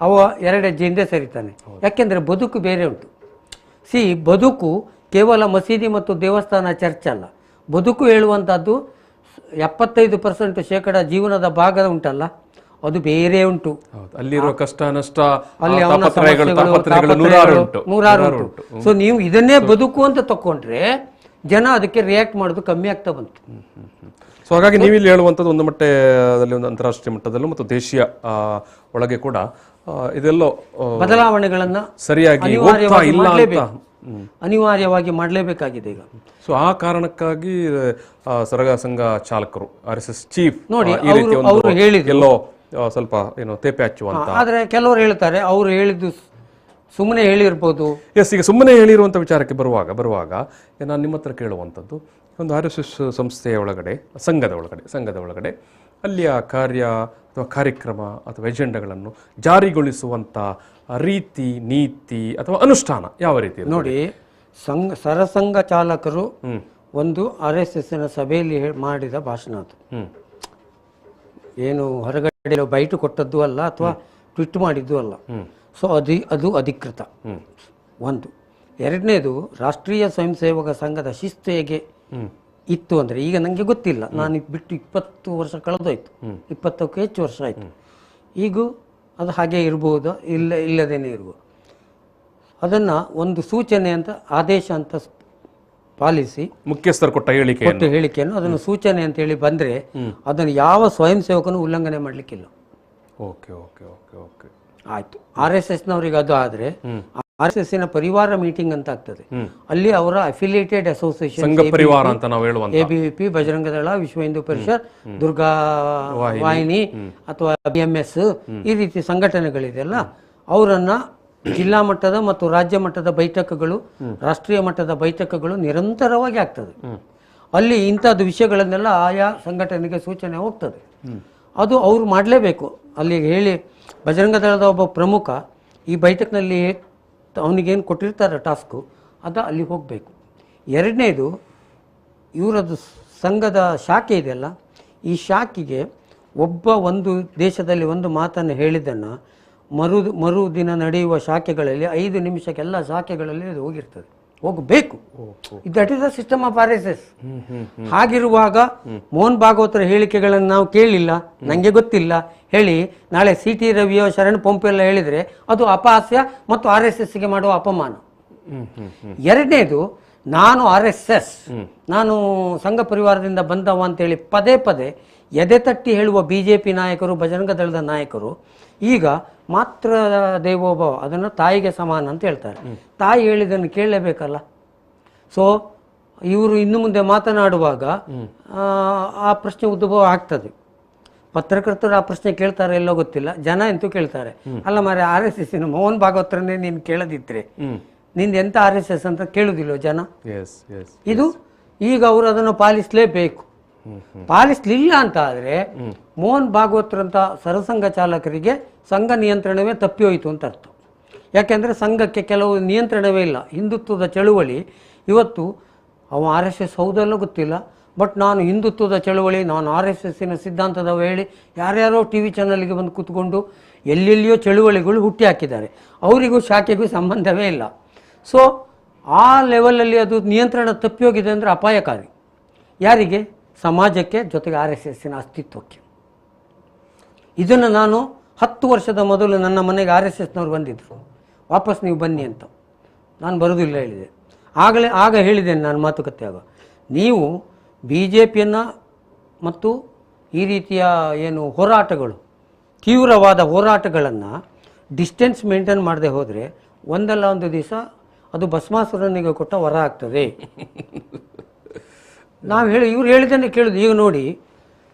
ಅವ 2 ಹೆಜ್ಜೆ ಹಿಂದೆ ಸರಿತಾನೆ. ಯಾಕೆಂದರೆ ಬದುಕು ಬೇರೆ ಉಂಟು. ಬದುಕು ಕೇವಲ ಮಸೀದಿ ಮತ್ತು ದೇವಸ್ಥಾನ ಚರ್ಚ್ ಅಲ್ಲ. ಬದುಕು ಹೇಳುವಂಥದ್ದು 75% ಶೇಕಡ ಜೀವನದ ಭಾಗ ಉಂಟಲ್ಲ, ಅದು ಬೇರೆ ಉಂಟು. ಅಲ್ಲಿರುವ ಕಷ್ಟ ನಷ್ಟ, ಅಲ್ಲಿ ಅವನ ನೂರಾರು ಉಂಟು. ಸೊ ನೀವು ಇದನ್ನೇ ಬದುಕು ಅಂತ ತಕೊಂಡ್ರೆ ಜನ ಅದಕ್ಕೆ ರಿಯಾಕ್ಟ್ ಮಾಡೋದು ಕಮ್ಮಿ ಆಗ್ತಾ ಬಂತು. ಸೊ ಹಾಗಾಗಿ ನೀವು ಇಲ್ಲಿ ಹೇಳುವಂಥದ್ದು ಒಂದು ಮಟ್ಟದಲ್ಲಿ, ಒಂದು ಅಂತಾರಾಷ್ಟ್ರೀಯ ಮಟ್ಟದಲ್ಲೂ ಮತ್ತು ದೇಶೀಯ ಒಳಗೆ ಕೂಡ ಇದೆಲ್ಲೋ ಬದಲಾವಣೆಗಳನ್ನ ಸರಿಯಾಗಿ ಅನಿವಾರ್ಯವಾಗಿ ಮಾಡಲೇಬೇಕಾಗಿದೆ ಈಗ. ಸೊ ಆ ಕಾರಣಕ್ಕಾಗಿ ಸರಗ ಸಂಘ ಚಾಲಕರು RSS ಚೀಫ್ ನೋಡಿ ಅವರು ಹೇಳಿದ್ರು ಸ್ವಲ್ಪ ಏನು ತೇಪೆ ಹಚ್ಚುವಂತ. ಆದ್ರೆ ಕೆಲವರು ಹೇಳ್ತಾರೆ ಅವ್ರು ಹೇಳಿದ್ದು ಸುಮ್ಮನೆ ಹೇಳಿರ್ಬೋದು. ಎಸ್, ಈಗ ಸುಮ್ಮನೆ ಹೇಳಿರುವಂಥ ವಿಚಾರಕ್ಕೆ ಬರುವಾಗ ನಾನು ನಿಮ್ಮ ಹತ್ರ ಕೇಳುವಂಥದ್ದು, ಒಂದು RSS ಸಂಸ್ಥೆಯ ಒಳಗಡೆ, ಸಂಘದ ಒಳಗಡೆ ಅಲ್ಲಿಯ ಕಾರ್ಯ ಅಥವಾ ಕಾರ್ಯಕ್ರಮ ಅಥವಾ ಎಜೆಂಡಾಗಳನ್ನು ಜಾರಿಗೊಳಿಸುವಂಥ ರೀತಿ, ನೀತಿ ಅಥವಾ ಅನುಷ್ಠಾನ ಯಾವ ರೀತಿ? ನೋಡಿ, ಸರಸಂಘ ಚಾಲಕರು ಒಂದು RSSನ ಸಭೆಯಲ್ಲಿ ಮಾಡಿದ ಭಾಷಣ ಅದು. ಏನು ಹೊರಗಡೆ ಬೈಟು ಕೊಟ್ಟದ್ದು ಅಲ್ಲ ಅಥವಾ ಟ್ವಿಟ್ ಮಾಡಿದ್ದು ಅಲ್ಲ. ಸೊ ಅದು ಅಧಿಕೃತ ಒಂದು. ಎರಡನೇದು, ರಾಷ್ಟ್ರೀಯ ಸ್ವಯಂ ಸೇವಕ ಸಂಘದ ಶಿಸ್ತು ಹೇಗೆ ಇತ್ತು ಅಂದರೆ, ಈಗ ನನಗೆ ಗೊತ್ತಿಲ್ಲ, ನಾನು ಬಿಟ್ಟು 20 ವರ್ಷ ಕಳೆದೋಯ್ತು, 20ಕ್ಕೂ ಹೆಚ್ಚು ವರ್ಷ ಆಯಿತು. ಈಗೂ ಅದು ಹಾಗೆ ಇರ್ಬೋದು, ಇಲ್ಲದೇನೆ ಇರ್ಬೋದು. ಅದನ್ನು ಒಂದು ಸೂಚನೆ ಅಂತ, ಆದೇಶ ಅಂತ ಪಾಲಿಸಿ ಮುಖ್ಯಸ್ಥರು ಕೊಟ್ಟ ಹೇಳಿಕೆಯನ್ನು ಅದನ್ನು ಸೂಚನೆ ಅಂತ ಹೇಳಿ ಬಂದರೆ ಅದನ್ನು ಯಾವ ಸ್ವಯಂ ಸೇವಕನು ಉಲ್ಲಂಘನೆ ಮಾಡಲಿಕ್ಕಿಲ್ಲ. ಆಯ್ತು, RSSನವರಿಗೆ ಅದು ಆದರೆ RSSನ ಪರಿವಾರ ಮೀಟಿಂಗ್ ಅಂತ ಆಗ್ತದೆ. ಅಲ್ಲಿ ಅವರ affiliated association, ABVP, Bajrang Dal, ವಿಶ್ವ ಹಿಂದೂ ಪರಿಷತ್, ದುರ್ಗಾ ವಾಹಿನಿ ಅಥವಾ BMS, ಈ ರೀತಿ ಸಂಘಟನೆಗಳಿದೆಯಲ್ಲ, ಅವರನ್ನ ಜಿಲ್ಲಾ ಮಟ್ಟದ ಮತ್ತು ರಾಜ್ಯ ಮಟ್ಟದ ಬೈಠಕಗಳು, ರಾಷ್ಟ್ರೀಯ ಮಟ್ಟದ ಬೈಠಕಗಳು ನಿರಂತರವಾಗಿ ಆಗ್ತದೆ. ಅಲ್ಲಿ ಇಂಥದ್ದು ವಿಷಯಗಳನ್ನೆಲ್ಲ ಆಯಾ ಸಂಘಟನೆಗೆ ಸೂಚನೆ ಹೋಗ್ತದೆ. ಅದು ಅವರು ಮಾಡಲೇಬೇಕು. ಅಲ್ಲಿ ಹೇಳಿ ಬಜರಂಗ ದಳದ ಒಬ್ಬ ಪ್ರಮುಖ ಈ ಬೈಠಕ್ನಲ್ಲಿ ಅವನಿಗೇನು ಕೊಟ್ಟಿರ್ತಾರೆ ಟಾಸ್ಕು, ಅದು ಅಲ್ಲಿ ಹೋಗಬೇಕು. ಎರಡನೇದು, ಇವರದ್ದು ಸಂಘದ ಶಾಖೆ ಇದೆಯಲ್ಲ, ಈ ಶಾಖೆಗೆ ಒಂದು ದೇಶದಲ್ಲಿ ಒಂದು ಮಾತನ್ನು ಹೇಳಿದ್ದನ್ನು ಮರು ದಿನ ನಡೆಯುವ ಶಾಖೆಗಳಲ್ಲಿ 5 ನಿಮಿಷಕ್ಕೆಲ್ಲ ಶಾಖೆಗಳಲ್ಲಿ ಅದು ಹೋಗಿರ್ತದೆ, ಹೋಗಬೇಕು. That is the system of RSS. ಹಾಗಿರುವಾಗ ಮೋಹನ್ ಭಾಗವತರ ಹೇಳಿಕೆಗಳನ್ನು ನಾವು ಕೇಳಲಿಲ್ಲ, ನನಗೆ ಗೊತ್ತಿಲ್ಲ ಹೇಳಿ ನಾಳೆ CT ರವಿಯೋ ಶರಣ್ ಪಂಪೆಲ್ಲ ಹೇಳಿದರೆ ಅದು ಅಪಹಾಸ್ಯ ಮತ್ತು RSSಗೆ ಮಾಡುವ ಅಪಮಾನ. ಎರಡನೇದು, ನಾನು RSS, ನಾನು ಸಂಘ ಪರಿವಾರದಿಂದ ಬಂದವ ಅಂತೇಳಿ ಪದೇ ಪದೇ ಎದೆ ತಟ್ಟಿ ಹೇಳುವ BJP ನಾಯಕರು, ಬಜರಂಗ ದಳದ ನಾಯಕರು ಈಗ ಮಾತ್ರ ದೇವೋಭವ, ಅದನ್ನು ತಾಯಿಗೆ ಸಮಾನ ಅಂತ ಹೇಳ್ತಾರೆ. ತಾಯಿ ಹೇಳಿದ್ದನ್ನು ಕೇಳಲೇಬೇಕಲ್ಲ. ಸೊ ಇವರು ಇನ್ನು ಮುಂದೆ ಮಾತನಾಡುವಾಗ ಆ ಪ್ರಶ್ನೆ ಉದ್ಭವ ಆಗ್ತದೆ. ಪತ್ರಕರ್ತರು ಆ ಪ್ರಶ್ನೆ ಕೇಳ್ತಾರೆ ಎಲ್ಲೋ ಗೊತ್ತಿಲ್ಲ, ಜನ ಅಂತೂ ಕೇಳ್ತಾರೆ. ಅಲ್ಲ ಮಾರೆ, RSSನ ಮೋಹನ್ ಭಾಗವತರನ್ನೇ ನೀನು ಕೇಳದಿದ್ರೆ ನಿಂದು ಎಂತ RSS ಅಂತ ಕೇಳುದಿಲ್ಲ ಜನ. ಇದು ಈಗ ಅವರು ಅದನ್ನು ಪಾಲಿಸಲೇಬೇಕು. ಪಾಲಿಸಲಿಲ್ಲ ಅಂತ ಆದರೆ ಮೋಹನ್ ಭಾಗವತರಂತ ಸರಸಂಘ ಚಾಲಕರಿಗೆ ಸಂಘ ನಿಯಂತ್ರಣವೇ ತಪ್ಪಿ ಹೋಯಿತು ಅಂತ ಅರ್ಥ. ಯಾಕೆಂದರೆ ಸಂಘಕ್ಕೆ ಕೆಲವು ನಿಯಂತ್ರಣವೇ ಇಲ್ಲ. ಹಿಂದುತ್ವದ ಚಳುವಳಿ ಇವತ್ತು ಅವ RSS ಹೌದಲ್ಲೋ ಗೊತ್ತಿಲ್ಲ, ಬಟ್ ನಾನು ಹಿಂದುತ್ವದ ಚಳುವಳಿ, ನಾನು RSSನ ಸಿದ್ಧಾಂತದ ಹೇಳಿ ಯಾರ್ಯಾರೋ TV ಚಾನಲ್ಗೆ ಬಂದು ಕೂತ್ಕೊಂಡು ಎಲ್ಲೆಲ್ಲಿಯೋ ಚಳುವಳಿಗಳು ಹುಟ್ಟಿ ಹಾಕಿದ್ದಾರೆ. ಅವರಿಗೂ ಶಾಖೆಗೂ ಸಂಬಂಧವೇ ಇಲ್ಲ. ಸೊ ಆ ಲೆವೆಲಲ್ಲಿ ಅದು ನಿಯಂತ್ರಣ ತಪ್ಪಿ ಹೋಗಿದೆ ಅಂದರೆ ಅಪಾಯಕಾರಿ. ಯಾರಿಗೆ? ಸಮಾಜಕ್ಕೆ, ಜೊತೆಗೆ RSSನ ಅಸ್ತಿತ್ವಕ್ಕೆ. ಇದನ್ನು ನಾನು 10 ವರ್ಷದ ಮೊದಲು ನನ್ನ ಮನೆಗೆ RSSನವ್ರು ಬಂದಿದ್ದರು, ವಾಪಸ್ ನೀವು ಬನ್ನಿ ಅಂತ. ನಾನು ಬರೋದಿಲ್ಲ ಹೇಳಿದೆ. ಆಗ ಹೇಳಿದ್ದೇನೆ ನಾನು ಮಾತುಕತೆಯಾಗ, ನೀವು BJPಯನ್ನು ಮತ್ತು ಈ ರೀತಿಯ ಏನು ಹೋರಾಟಗಳು, ತೀವ್ರವಾದ ಹೋರಾಟಗಳನ್ನು ಡಿಸ್ಟೆನ್ಸ್ ಮೇಂಟೈನ್ ಮಾಡದೆ ಹೋದರೆ ಒಂದಲ್ಲ ಒಂದು ದಿವಸ ಅದು ಭಸ್ಮಾಸುರನಿಗೆ ಕೊಟ್ಟ ವರ ಆಗ್ತದೆ. ಇವ್ರು ಹೇಳಿದ್ದನ್ನೇ ಕೇಳೋದು. ಈಗ ನೋಡಿ,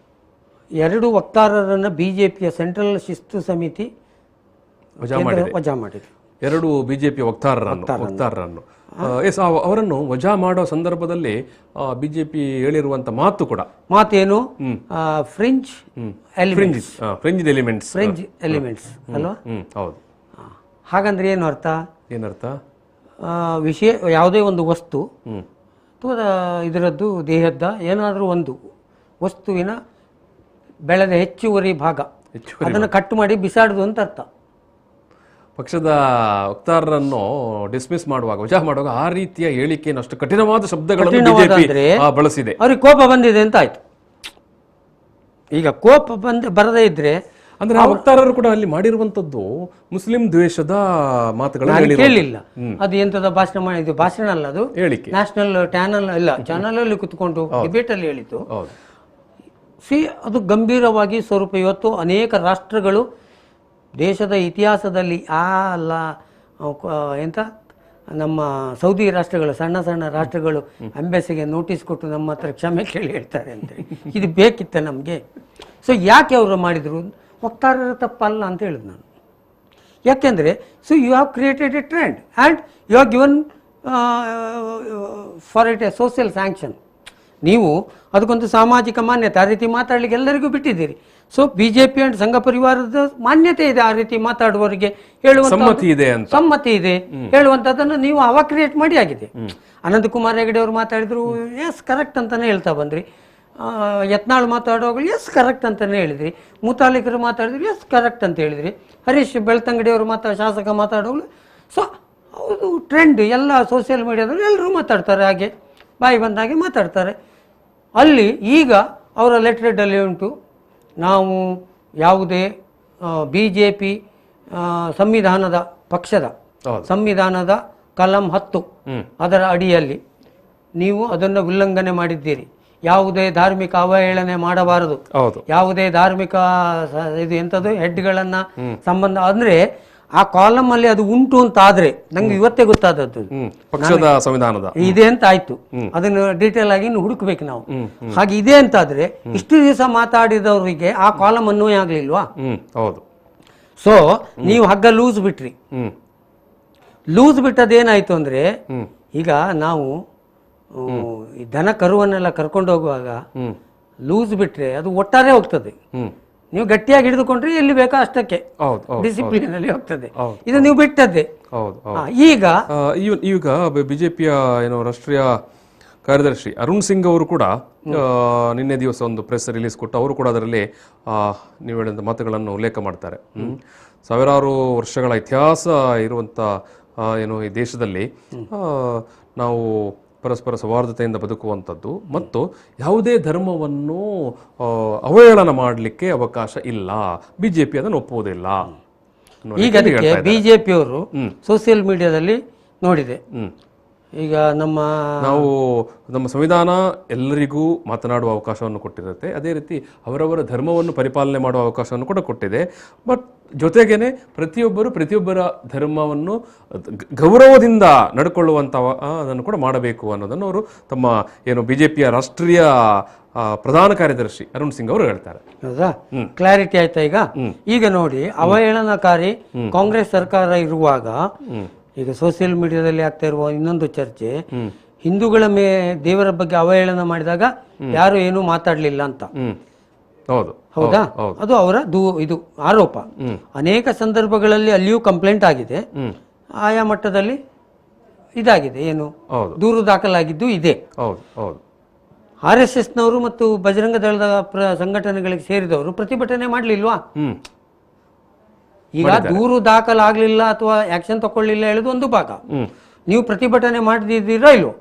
2 ವಕ್ತಾರರನ್ನು BJPಯ ಸೆಂಟ್ರಲ್ ಶಿಸ್ತು ಸಮಿತಿ ವಜಾ ಮಾಡಿದೆ. 2 BJP ವಕ್ತಾರರನ್ನು ಅವರನ್ನು ವಜಾ ಮಾಡೋ ಸಂದರ್ಭದಲ್ಲಿ BJP ಹೇಳಿರುವಂತ ಮಾತೇನು? ಫ್ರಿಂಜ್ ಎಲಿಮೆಂಟ್ಸ್ ಅಲ್ವಾ? ಹೌದು. ಹಾಗಂದ್ರೆ ಏನರ್ಥ? ವಿಷಯ ಯಾವುದೇ ಒಂದು ವಸ್ತು ಅಥವಾ ಇದರದ್ದು ದೇಹದ ಏನಾದರೂ ಒಂದು ವಸ್ತುವಿನ ಬೆಳೆದ ಹೆಚ್ಚುವರಿ ಭಾಗ, ಅದನ್ನು ಕಟ್ ಮಾಡಿ ಬಿಸಾಡುದು ಅಂತ ಅರ್ಥ. ಪಕ್ಷದ ವಕ್ತಾರರನ್ನು ಡಿಸ್ಮಿಸ್ ಮಾಡುವಾಗ, ವಜಾ ಮಾಡುವಾಗ ಆ ರೀತಿಯ ಹೇಳಿಕೆಯನ್ನು ಅಷ್ಟು ಕಠಿಣವಾದ ಶಬ್ದಗಳನ್ನು ಬಿಜೆಪಿ ಬಳಸಿದೆ. ಅವ್ರಿಗೆ ಕೋಪ ಬಂದಿದೆ ಅಂತ ಆಯ್ತು. ಈಗ ಕೋಪ ಬರದೇ ಇದ್ರೆ ಅಂದ್ರೆ ಆ ವಕ್ತಾರರು ಕೂಡ ಅಲ್ಲಿ ಮಾಡಿರುವಂತದ್ದು ಮುಸ್ಲಿಂ ದ್ವೇಷದ ಮಾತುಗಳನ್ನು ಕೇಳಲಿಲ್ಲ. ಅದು ಎಂತದ ಭಾಷಣ ಮಾಡಿದ್ದು, ಭಾಷಣ ಅಲ್ಲ ಅದು ಹೇಳಿಕೆ. ನ್ಯಾಷನಲ್ ಚಾನಲ್ ಅಲ್ಲಿ ಕುತ್ಕೊಂಡು ಡಿಬೇಟ್ ಅಲ್ಲಿ ಹೇಳಿದ್ದು. ಅದು ಗಂಭೀರವಾಗಿ ಸ್ವರೂಪ. ಇವತ್ತು ಅನೇಕ ರಾಷ್ಟ್ರಗಳು ದೇಶದ ಇತಿಹಾಸದಲ್ಲಿ ಎಂತ ನಮ್ಮ ಸೌದಿ ರಾಷ್ಟ್ರಗಳು, ಸಣ್ಣ ಸಣ್ಣ ರಾಷ್ಟ್ರಗಳು ಅಂಬೆಸಿಗೆ ನೋಟಿಸ್ ಕೊಟ್ಟು ನಮ್ಮ ಹತ್ರ ಕ್ಷಮೆ ಕೇಳಿ ಹೇಳ್ತಾರೆ ಅಂತ. ಇದು ಬೇಕಿತ್ತ ನಮಗೆ? ಸೊ ಯಾಕೆ ಅವರು ಮಾಡಿದರು? ವಕ್ತಾರರ ತಪ್ಪಲ್ಲ ಅಂತ ಹೇಳಿದ್ ನಾನು. ಯಾಕೆಂದರೆ you have created a trend and you have given for it a social sanction. ನೀವು ಅದಕ್ಕೊಂದು ಸಾಮಾಜಿಕ ಮಾನ್ಯತೆ, ಆ ರೀತಿ ಮಾತಾಡಲಿಕ್ಕೆ ಎಲ್ಲರಿಗೂ ಬಿಟ್ಟಿದ್ದೀರಿ. ಸೊ ಬಿಜೆಪಿ ಅಂಡ್ ಸಂಘ ಪರಿವಾರದ ಮಾನ್ಯತೆ ಇದೆ, ಆ ರೀತಿ ಮಾತಾಡುವವರಿಗೆ ಹೇಳುವಂತ ಸಮ್ಮತಿ ಇದೆ ಹೇಳುವಂಥದ್ದನ್ನು ನೀವು ಅವ ಕ್ರಿಯೇಟ್ ಮಾಡಿ ಆಗಿದೆ. ಅನಂತಕುಮಾರ್ ಹೆಗಡೆ ಅವರು ಮಾತಾಡಿದ್ರು, ಎಸ್ ಕರೆಕ್ಟ್ ಅಂತಾನೆ ಹೇಳ್ತಾ ಬಂದ್ರಿ. ಯತ್ನಾಳ್ ಮಾತಾಡುವಾಗಲೂ ಎಸ್ ಕರೆಕ್ಟ್ ಅಂತಾನೆ ಹೇಳಿದ್ರಿ. ಮುತಾಲಿಕರು ಮಾತಾಡಿದ್ರು ಎಸ್ ಕರೆಕ್ಟ್ ಅಂತ ಹೇಳಿದ್ರಿ. ಹರೀಶ್ ಬೆಳ್ತಂಗಡಿ ಅವರು ಶಾಸಕ ಮಾತಾಡುವಾಗಲೂ. ಸೊ ಹೌದು, ಟ್ರೆಂಡ್ ಎಲ್ಲ ಸೋಷಿಯಲ್ ಮೀಡಿಯಾದಲ್ಲಿ ಎಲ್ಲರೂ ಮಾತಾಡ್ತಾರೆ, ಹಾಗೆ ಬಾಯಿ ಬಂದಾಗೆ ಮಾತಾಡ್ತಾರೆ. ಅಲ್ಲಿ ಈಗ ಅವರ ಲೆಟ್ರೆಡಲ್ಲಿ ಉಂಟು, ನಾವು ಯಾವುದೇ BJP ಸಂವಿಧಾನದ ಪಕ್ಷದ ಸಂವಿಧಾನದ ಕಲಂ 10 ಅದರ ಅಡಿಯಲ್ಲಿ ನೀವು ಅದನ್ನು ಉಲ್ಲಂಘನೆ ಮಾಡಿದ್ದೀರಿ. ಯಾವುದೇ ಧಾರ್ಮಿಕ ಅವಹೇಳನೆ ಮಾಡಬಾರದು, ಯಾವುದೇ ಧಾರ್ಮಿಕ ಇದು ಎಂಥದ್ದು ಹೆಡ್ಗಳನ್ನು ಸಂಬಂಧ ಅಂದ್ರೆ ಆ ಕಾಲಮ್ ಅಲ್ಲಿ ಅದು ಉಂಟು ಅಂತ ಆದ್ರೆ ನಂಗೆ ಇವತ್ತೇ ಗೊತ್ತಾದದ್ದು ಪಕ್ಷದ ಸಂವಿಧಾನದ ಇದೆ ಅಂತ ಆಯ್ತು. ಅದನ್ನು ಡೀಟೇಲ್ ಆಗಿ ಇನ್ನು ಹುಡುಕ್ಬೇಕು ನಾವು. ಹಾಗೆ ಇದೆ ಅಂತಾದ್ರೆ ಇಷ್ಟು ದಿವಸ ಮಾತಾಡಿದವರಿಗೆ ಆ ಕಾಲಮ್ ಅನ್ವಯ ಆಗ್ಲಿಲ್ವಾ? ಸೊ ನೀವು ಹಗ್ಗ ಲೂಸ್ ಬಿಟ್ರಿ. ಲೂಸ್ ಬಿಟ್ಟದೇನಾಯ್ತು ಅಂದ್ರೆ, ಈಗ ನಾವು ಈ ದನ ಕರುವನ್ನೆಲ್ಲ ಕರ್ಕೊಂಡು ಹೋಗುವಾಗ ಲೂಸ್ ಬಿಟ್ರೆ ಅದು ಒಟ್ಟಾರೆ ಹೋಗ್ತದೆ. ನೀವು ಗಟ್ಟಿಯಾಗಿ ಹಿಡಿದುಕೊಂಡ್ರೆ ಎಲ್ಲಿ ಬೇಕೋ ಅಷ್ಟಕ್ಕೆ ಡಿಸಿಪ್ಲಿನ್ ಅಲ್ಲಿ ಹೋಗ್ತದೆ. ಇದು ನೀವು ಬಿಟ್ಟದ್ದೇ. ಈಗ ಬಿಜೆಪಿಯ ರಾಷ್ಟ್ರೀಯ ಕಾರ್ಯದರ್ಶಿ ಅರುಣ್ ಸಿಂಗ್ ಅವರು ಕೂಡ ನಿನ್ನೆ ದಿವಸ ಒಂದು ಪ್ರೆಸ್ ರಿಲೀಸ್ ಕೊಟ್ಟು ಅವರು ಕೂಡ ಅದರಲ್ಲಿ ನೀವು ಹೇಳಿದ ಮಾತುಗಳನ್ನು ಉಲ್ಲೇಖ ಮಾಡ್ತಾರೆ. ಸಾವಿರಾರು ವರ್ಷಗಳ ಇತಿಹಾಸ ಇರುವಂತ ಈ ದೇಶದಲ್ಲಿ ನಾವು ಪರಸ್ಪರ ಸೌಹಾರ್ದತೆಯಿಂದ ಬದುಕುವಂಥದ್ದು ಮತ್ತು ಯಾವುದೇ ಧರ್ಮವನ್ನು ಅವಹೇಳನ ಮಾಡಲಿಕ್ಕೆ ಅವಕಾಶ ಇಲ್ಲ, ಬಿಜೆಪಿ ಅದನ್ನು ಒಪ್ಪುವುದಿಲ್ಲ. ಈಗ ಅದಕ್ಕೆ ಬಿಜೆಪಿಯವರು ಸೋಷಿಯಲ್ ಮೀಡಿಯಾದಲ್ಲಿ ನೋಡಿದೆ. ಈಗ ನಮ್ಮ ಸಂವಿಧಾನ ಎಲ್ಲರಿಗೂ ಮಾತನಾಡುವ ಅವಕಾಶವನ್ನು ಕೊಟ್ಟಿರುತ್ತೆ, ಅದೇ ರೀತಿ ಅವರವರ ಧರ್ಮವನ್ನು ಪರಿಪಾಲನೆ ಮಾಡುವ ಅವಕಾಶವನ್ನು ಕೂಡ ಕೊಟ್ಟಿದೆ. ಬಟ್ ಜೊತೆಗೇನೆ ಪ್ರತಿಯೊಬ್ಬರ ಧರ್ಮವನ್ನು ಗೌರವದಿಂದ ನಡ್ಕೊಳ್ಳುವಂತ ಅದನ್ನು ಕೂಡ ಮಾಡಬೇಕು ಅನ್ನೋದನ್ನು ಅವರು ತಮ್ಮ ಬಿಜೆಪಿಯ ರಾಷ್ಟ್ರೀಯ ಪ್ರಧಾನ ಕಾರ್ಯದರ್ಶಿ ಅರುಣ್ ಸಿಂಗ್ ಅವರು ಹೇಳ್ತಾರೆ. ಹೌದಾ? ಕ್ಲಾರಿಟಿ ಆಯ್ತಾ? ಈಗ ನೋಡಿ, ಅವಹೇಳನಕಾರಿ ಕಾಂಗ್ರೆಸ್ ಸರ್ಕಾರ ಇರುವಾಗ ಈಗ ಸೋಷಿಯಲ್ ಮೀಡಿಯಾದಲ್ಲಿ ಆಗ್ತಾ ಇರುವ ಇನ್ನೊಂದು ಚರ್ಚೆ, ಹಿಂದೂಗಳ ದೇವರ ಬಗ್ಗೆ ಅವಹೇಳನ ಮಾಡಿದಾಗ ಯಾರು ಏನೂ ಮಾತಾಡ್ಲಿಲ್ಲ ಅಂತ. ಹೌದಾ? ಅದು ಅವರ ಇದು ಆರೋಪ. ಅನೇಕ ಸಂದರ್ಭಗಳಲ್ಲಿ ಅಲ್ಲಿಯೂ ಕಂಪ್ಲೇಂಟ್ ಆಗಿದೆ, ಆಯಾ ಮಟ್ಟದಲ್ಲಿ ಇದಾಗಿದೆ, ದೂರು ದಾಖಲಾಗಿದ್ದು ಇದೆ. RSS ನವರು ಮತ್ತು ಬಜರಂಗ ದಳದ ಸಂಘಟನೆಗಳಿಗೆ ಸೇರಿದವರು ಪ್ರತಿಭಟನೆ ಮಾಡ್ಲಿಲ್ವಾ? ಈಗ ದೂರು ದಾಖಲಾಗ್ಲಿಲ್ಲ ಅಥವಾ ಆಕ್ಷನ್ ತಕೊಳ್ಳಿಲ್ಲ ಹೇಳುದು ಒಂದು ಭಾಗ. ನೀವು ಪ್ರತಿಭಟನೆ ಮಾಡಿದ್ದೀರಾ ಇಲ್ವೋ?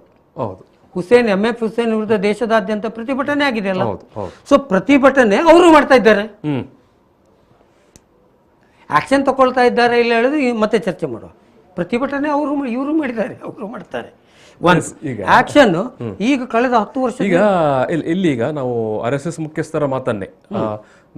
MF ಹುಸೇನ್ ವಿರುದ್ಧ ದೇಶದಾದ್ಯಂತ ಪ್ರತಿಭಟನೆ ಆಗಿದೆಯಲ್ಲ. ಸೊ ಪ್ರತಿಭಟನೆ ಅವರು ಮಾಡ್ತಾ ಇದ್ದಾರೆ, ಆಕ್ಷನ್ ತಗೊಳ್ತಾ ಇದ್ದಾರೆ ಇಲ್ಲ ಹೇಳುದು ಮತ್ತೆ ಚರ್ಚೆ ಮಾಡುವ. ಪ್ರತಿಭಟನೆ ಇವರು ಮಾಡಿದ್ದಾರೆ, ಅವರು ಮಾಡ್ತಾರೆ. ಆಕ್ಷನ್ ಈಗ ಕಳೆದ 10 ವರ್ಷ ಇಲ್ಲೀಗ ನಾವು RSS ಮುಖ್ಯಸ್ಥರ ಮಾತನ್ನೇ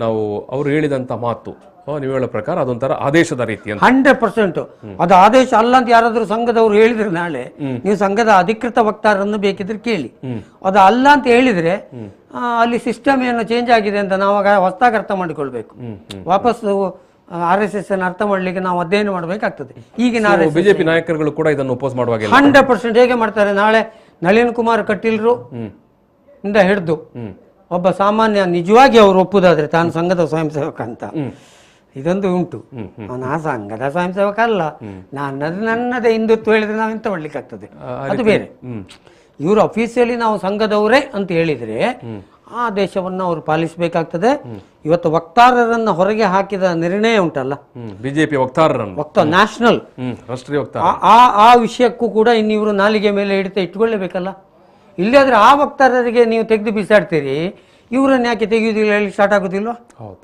ನಾವು ಅವರು ಹೇಳಿದಂತ ಮಾತು ನೀವು ಹೇಳೋ ಪ್ರಕಾರ ಅದೊಂಥರ ಆದೇಶದ ರೀತಿ 100%. ಅದು ಆದೇಶ ಅಲ್ಲ ಅಂತ ಯಾರಾದ್ರೂ ಸಂಘದವ್ರು ಹೇಳಿದ್ರೆ ನಾಳೆ ನೀವು ಸಂಘದ ಅಧಿಕೃತ ವಕ್ತಾರನ್ನು ಬೇಕಿದ್ರೆ ಕೇಳಿ. ಅದು ಅಲ್ಲ ಅಂತ ಹೇಳಿದ್ರೆ ಅಲ್ಲಿ ಸಿಸ್ಟಮ್ ಏನು ಚೇಂಜ್ ಆಗಿದೆ ಅಂತ ನಾವು ಹೊಸದಾಗಿ ಅರ್ಥ ಮಾಡಿಕೊಳ್ಬೇಕು. ವಾಪಸ್ RSS ಅನ್ನು ಅರ್ಥ ಮಾಡ್ಲಿಕ್ಕೆ ನಾವು ಅಧ್ಯಯನ ಮಾಡಬೇಕಾಗ್ತದೆ. ಈಗಿನ ಬಿಜೆಪಿ ನಾಯಕರುಗಳು ಕೂಡ ಇದನ್ನು ಅಪೋಸ್ ಮಾಡುವಾಗ 100% ಹೇಗೆ ಮಾಡ್ತಾರೆ? ನಾಳೆ ನಳಿನ್ ಕುಮಾರ್ ಕಟೀಲ್ರು ಇಂದ ಹಿಡಿದು ಒಬ್ಬ ಸಾಮಾನ್ಯ ನಿಜವಾಗಿ ಅವರು ಒಪ್ಪುದಾದ್ರೆ ತಾನು ಸಂಘದ ಸ್ವಯಂ ಸೇವಕ ಅಂತ ಇದೊಂದು ಉಂಟು. ನಾ ಸಂಘದ ಸ್ವಯಂ ಸೇವಕ ಅಲ್ಲ, ನನ್ನದೇ ಹಿಂದುತ್ವ ಹೇಳಿದ್ರೆ ನಾವು ಎಂತ ಮಾಡ್ಲಿಕ್ಕೆ ಆಗ್ತದೆ, ಅದು ಬೇರೆ. ಇವರು ಅಫಿಸಿಯಲಿ ನಾವು ಸಂಘದವರೇ ಅಂತ ಹೇಳಿದ್ರೆ ಆ ದೇಶವನ್ನು ಅವರು ಪಾಲಿಸಬೇಕಾಗ್ತದೆ. ಇವತ್ತು ವಕ್ತಾರರನ್ನು ಹೊರಗೆ ಹಾಕಿದ ನಿರ್ಣಯ ಉಂಟಲ್ಲ, ಬಿಜೆಪಿ ವಕ್ತಾರರನ್ನು ನ್ಯಾಷನಲ್ ರಾಷ್ಟ್ರೀಯ ವಕ್ತಾರ, ಆ ವಿಷಯಕ್ಕೂ ಕೂಡ ಇನ್ನು ಇವರು ನಾಲಿಗೆ ಮೇಲೆ ಹಿಡಿತ ಇಟ್ಕೊಳ್ಳೇಬೇಕಲ್ಲ. ಇಲ್ಲಾದ್ರೆ ಆ ವಕ್ತಾರರಿಗೆ ನೀವು ತೆಗೆದು ಬಿಸಾಡ್ತೀರಿ, ಇವರನ್ನು ಯಾಕೆ ತೆಗೆಯುವುದಿಲ್ಲ ಹೇಳಿ ಸ್ಟಾರ್ಟ್ ಆಗೋದಿಲ್ವ? ಹೌದು.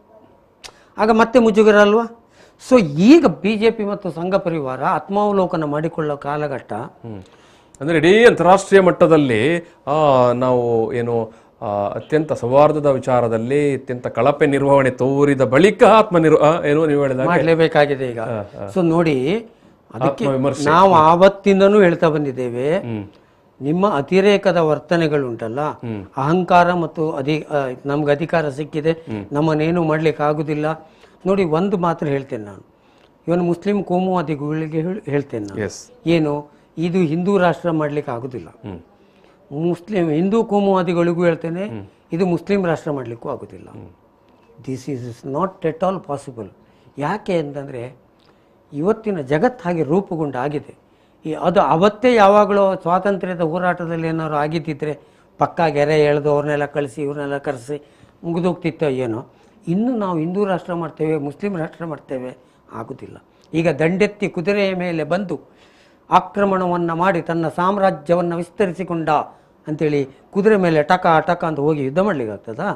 ಆಗ ಮತ್ತೆ ಮುಜುಗರ ಅಲ್ವಾ? ಸೊ ಈಗ ಬಿಜೆಪಿ ಮತ್ತು ಸಂಘ ಪರಿವಾರ ಆತ್ಮಾವಲೋಕನ ಮಾಡಿಕೊಳ್ಳೋ ಕಾಲಘಟ್ಟ. ಅಂದರೆ ಇಡೀ ಅಂತಾರಾಷ್ಟ್ರೀಯ ಮಟ್ಟದಲ್ಲಿ ನಾವು ಏನು ಅತ್ಯಂತ ಸೌಹಾರ್ದದ ವಿಚಾರದಲ್ಲಿ ಅತ್ಯಂತ ಕಳಪೆ ನಿರ್ವಹಣೆ ತೋರಿದ ಬಳಿಕ ಏನು ನೀವು ಹೇಳಿದಾಗ ಮಾಡಲೇಬೇಕಾಗಿದೆ ಈಗ. ಸೊ ನೋಡಿ, ಅದಕ್ಕೆ ನಾವು ಆವತ್ತಿಂದನೂ ಹೇಳ್ತಾ ಬಂದಿದ್ದೇವೆ, ನಿಮ್ಮ ಅತಿರೇಕದ ವರ್ತನೆಗಳುಂಟಲ್ಲ, ಅಹಂಕಾರ ಮತ್ತು ನಮ್ಗೆ ಅಧಿಕಾರ ಸಿಕ್ಕಿದೆ, ನಮ್ಮನ್ನೇನು ಮಾಡ್ಲಿಕ್ಕೆ ಆಗುದಿಲ್ಲ. ನೋಡಿ, ಒಂದು ಮಾತ್ರ ಹೇಳ್ತೇನೆ ನಾನು, ಇವನು ಮುಸ್ಲಿಂ ಕೋಮುವಾದಿಗಳಿಗೆ ಹೇಳ್ತೇನೆ ನಾನು, ಏನು ಇದು ಹಿಂದೂ ರಾಷ್ಟ್ರ ಮಾಡ್ಲಿಕ್ಕೆ ಆಗುದಿಲ್ಲ. ಹಿಂದೂ ಕೋಮುವಾದಿಗಳಿಗೂ ಹೇಳ್ತೇನೆ, ಇದು ಮುಸ್ಲಿಂ ರಾಷ್ಟ್ರ ಮಾಡಲಿಕ್ಕೂ ಆಗೋದಿಲ್ಲ. This is not at all possible. ಯಾಕೆ ಅಂತಂದರೆ ಇವತ್ತಿನ ಜಗತ್ತು ಹಾಗೆ ರೂಪುಗೊಂಡಾಗಿದೆ. ಅದು ಅವತ್ತೇ ಯಾವಾಗಲೂ ಸ್ವಾತಂತ್ರ್ಯದ ಹೋರಾಟದಲ್ಲಿ ಏನಾದ್ರು ಆಗಿದ್ದಿದ್ರೆ ಪಕ್ಕ ಗೆರೆ ಎಳೆದು ಅವ್ರನ್ನೆಲ್ಲ ಕಳಿಸಿ ಇವ್ರನ್ನೆಲ್ಲ ಕರೆಸಿ ಮುಗಿದೋಗ್ತಿತ್ತೋ ಏನೋ. ಇನ್ನು ನಾವು ಹಿಂದೂ ರಾಷ್ಟ್ರ ಮಾಡ್ತೇವೆ, ಮುಸ್ಲಿಂ ರಾಷ್ಟ್ರ ಮಾಡ್ತೇವೆ, ಆಗೋದಿಲ್ಲ. ಈಗ ದಂಡೆತ್ತಿ ಕುದುರೆಯ ಮೇಲೆ ಬಂದು ಆಕ್ರಮಣವನ್ನು ಮಾಡಿ ತನ್ನ ಸಾಮ್ರಾಜ್ಯವನ್ನು ವಿಸ್ತರಿಸಿಕೊಂಡ ಅಂಥೇಳಿ ಕುದುರೆ ಮೇಲೆ ಟಕ ಟಕ ಅಂತ ಹೋಗಿ ಯುದ್ಧ ಮಾಡಲಿಕ್ಕಾಗ್ತದಾ?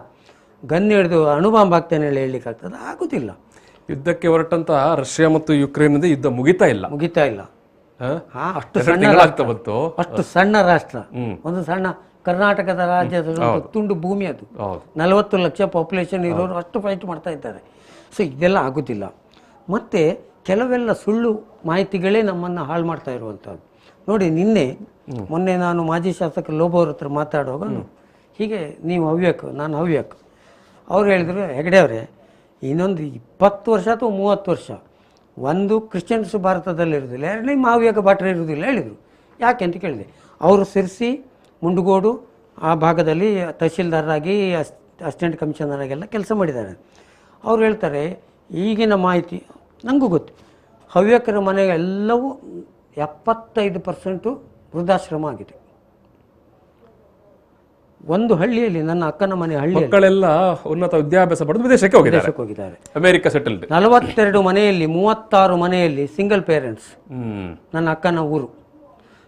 ಗನ್ ಹಿಡಿದು ಅಣುಬಾಂಬ್ ಆಗ್ತೇನೆ ಹೇಳಿ ಹೇಳಲಿಕ್ಕಾಗ್ತದ? ಆಗೋದಿಲ್ಲ. ಯುದ್ಧಕ್ಕೆ ಹೊರಟಂತಹ ರಷ್ಯಾ ಮತ್ತು ಯುಕ್ರೇನ್ ಯುದ್ಧ ಮುಗಿತಾ ಇಲ್ಲ. ಅಷ್ಟು ಸಣ್ಣ ರಾಷ್ಟ್ರ, ಒಂದು ಸಣ್ಣ ಕರ್ನಾಟಕದ ರಾಜ್ಯದ ತುಂಡು ಭೂಮಿ, ಅದು 40 ಲಕ್ಷ ಪಾಪ್ಯುಲೇಷನ್ ಇರೋರು ಅಷ್ಟು ಫೈಟ್ ಮಾಡ್ತಾ ಇದ್ದಾರೆ. ಸೊ ಇದೆಲ್ಲ ಆಗೋದಿಲ್ಲ. ಮತ್ತು ಕೆಲವೆಲ್ಲ ಸುಳ್ಳು ಮಾಹಿತಿಗಳೇ ನಮ್ಮನ್ನು ಹಾಳು ಮಾಡ್ತಾ ಇರುವಂಥದ್ದು. ನೋಡಿ, ಮೊನ್ನೆ ನಾನು ಮಾಜಿ ಶಾಸಕ ಲೋಬೋರ್ ಹತ್ರ ಮಾತಾಡುವಾಗ ಹೀಗೆ, ನೀವು ಹವ್ಯಕ, ನಾನು ಹವ್ಯಕ, ಅವ್ರು ಹೇಳಿದ್ರು, ಹೆಗಡೆ ಅವರೇ, ಇನ್ನೊಂದು 20 ವರ್ಷ ಅಥವಾ 30 ವರ್ಷ ಒಂದು ಕ್ರಿಶ್ಚಿಯನ್ಸ್ ಭಾರತದಲ್ಲಿ ಇರೋದಿಲ್ಲ, ಎರಡನೇ ಹವ್ಯಕ ಭಟ್ರು ಇರೋದಿಲ್ಲ ಹೇಳಿದರು. ಯಾಕೆ ಅಂತ ಕೇಳಿದೆ. ಅವರು ಸಿರ್ಸಿ, ಮುಂಡಗೋಡು ಆ ಭಾಗದಲ್ಲಿ ತಹಶೀಲ್ದಾರರಾಗಿ, ಅಸಿಸ್ಟೆಂಟ್ ಕಮಿಷನರಾಗೆಲ್ಲ ಕೆಲಸ ಮಾಡಿದ್ದಾರೆ. ಅವ್ರು ಹೇಳ್ತಾರೆ, ಈಗಿನ ಮಾಹಿತಿ ನನಗೂ ಗೊತ್ತು, ಹವ್ಯಕರ ಮನೆಗೆಲ್ಲವೂ 75% ವೃದ್ಧಾಶ್ರಮ ಆಗಿದೆ. ಒಂದು ಹಳ್ಳಿಯಲ್ಲಿ, ನನ್ನ ಅಕ್ಕನ ಮನೆ ಹಳ್ಳಿ, ಮಕ್ಕಳೆಲ್ಲ ಉನ್ನತ ವಿದ್ಯಾಭ್ಯಾಸ ಪಡೆದು ವಿದೇಶಕ್ಕೆ ಹೋಗಿದ್ದಾರೆ, ಅಮೆರಿಕ ಸೆಟಲ್ಡ್. 42 ಮನೆಯಲ್ಲಿ 36 ಮನೆಯಲ್ಲಿ ಸಿಂಗಲ್ ಪೇರೆಂಟ್ಸ್. ನನ್ನ ಅಕ್ಕನ ಊರು,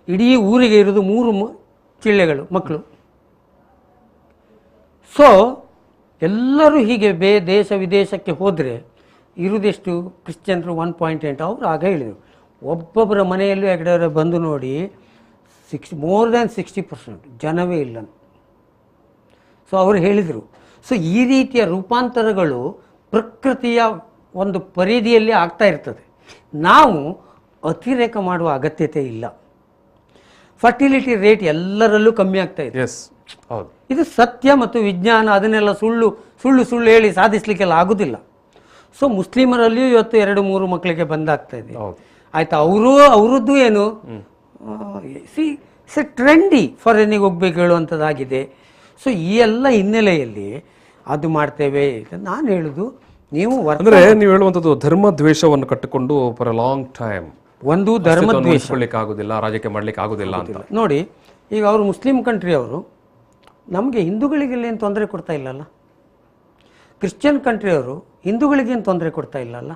ಇಡೀ ಊರಿಗೆ ಇರೋದು 3 ಚಿಳ್ಳೆಗಳು ಮಕ್ಕಳು. ಸೊ ಎಲ್ಲರೂ ಹೀಗೆ ದೇಶ ವಿದೇಶಕ್ಕೆ ಹೋದರೆ ಇರುವುದೆಷ್ಟು ಕ್ರಿಶ್ಚಿಯನ್ರು 1.8. ಅವರು ಆಗ ಹೇಳಿದರು, ಒಬ್ಬೊಬ್ಬರ ಮನೆಯಲ್ಲೂ ಹೆಗಡೆ ಬಂದು ನೋಡಿ, more than 60% ಜನವೇ ಇಲ್ಲ. ಸೊ ಅವರು ಹೇಳಿದರು. ಸೊ ಈ ರೀತಿಯ ರೂಪಾಂತರಗಳು ಪ್ರಕೃತಿಯ ಒಂದು ಪರಿಧಿಯಲ್ಲಿ ಆಗ್ತಾ ಇರ್ತದೆ. ನಾವು ಅತಿರೇಕ ಮಾಡುವ ಅಗತ್ಯತೆ ಇಲ್ಲ. ಫರ್ಟಿಲಿಟಿ ರೇಟ್ ಎಲ್ಲರಲ್ಲೂ ಕಮ್ಮಿ ಆಗ್ತಾ ಇದೆ. ಇದು ಸತ್ಯ ಮತ್ತು ವಿಜ್ಞಾನ. ಅದನ್ನೆಲ್ಲ ಸುಳ್ಳು ಹೇಳಿ ಸಾಧಿಸಲಿಕ್ಕೆಲ್ಲ ಆಗೋದಿಲ್ಲ. ಸೊ ಮುಸ್ಲಿಮರಲ್ಲಿಯೂ ಇವತ್ತು 2-3 ಮಕ್ಕಳಿಗೆ ಬಂದಾಗ್ತಾ ಇದೆ. ಆಯ್ತಾ, ಅವರದ್ದು ಏನು ಟ್ರೆಂಡಿ ಫಾರಿನಿಗೆ ಹೋಗ್ಬೇಕು ಹೇಳುವಂಥದ್ದಾಗಿದೆ. ಸೊ ಈ ಎಲ್ಲ ಹಿನ್ನೆಲೆಯಲ್ಲಿ ಅದು ಮಾಡ್ತೇವೆ. ನಾನು ಹೇಳುದು, ನೀವು ಹೇಳುವಂಥದ್ದು ಧರ್ಮ ದ್ವೇಷವನ್ನು ಕಟ್ಟಿಕೊಂಡು ಫಾರ್ ಎ ಲಾಂಗ್ ಟೈಮ್ ಒಂದು ಧರ್ಮ ದ್ವೇಷ ಆಗುದಿಲ್ಲ, ರಾಜಕೀಯ ಮಾಡ್ಲಿಕ್ಕೆ ಆಗುದಿಲ್ಲ ಅಂತ. ನೋಡಿ, ಈಗ ಅವರು ಮುಸ್ಲಿಂ ಕಂಟ್ರಿ ಅವರು ನಮಗೆ ಹಿಂದೂಗಳಿಗೆಲ್ಲ ಏನು ತೊಂದರೆ ಕೊಡ್ತಾ ಇಲ್ಲಲ್ಲ. ಕ್ರಿಶ್ಚಿಯನ್ ಕಂಟ್ರಿಯವರು ಹಿಂದೂಗಳಿಗೇನು ತೊಂದರೆ ಕೊಡ್ತಾ ಇಲ್ಲಲ್ಲ,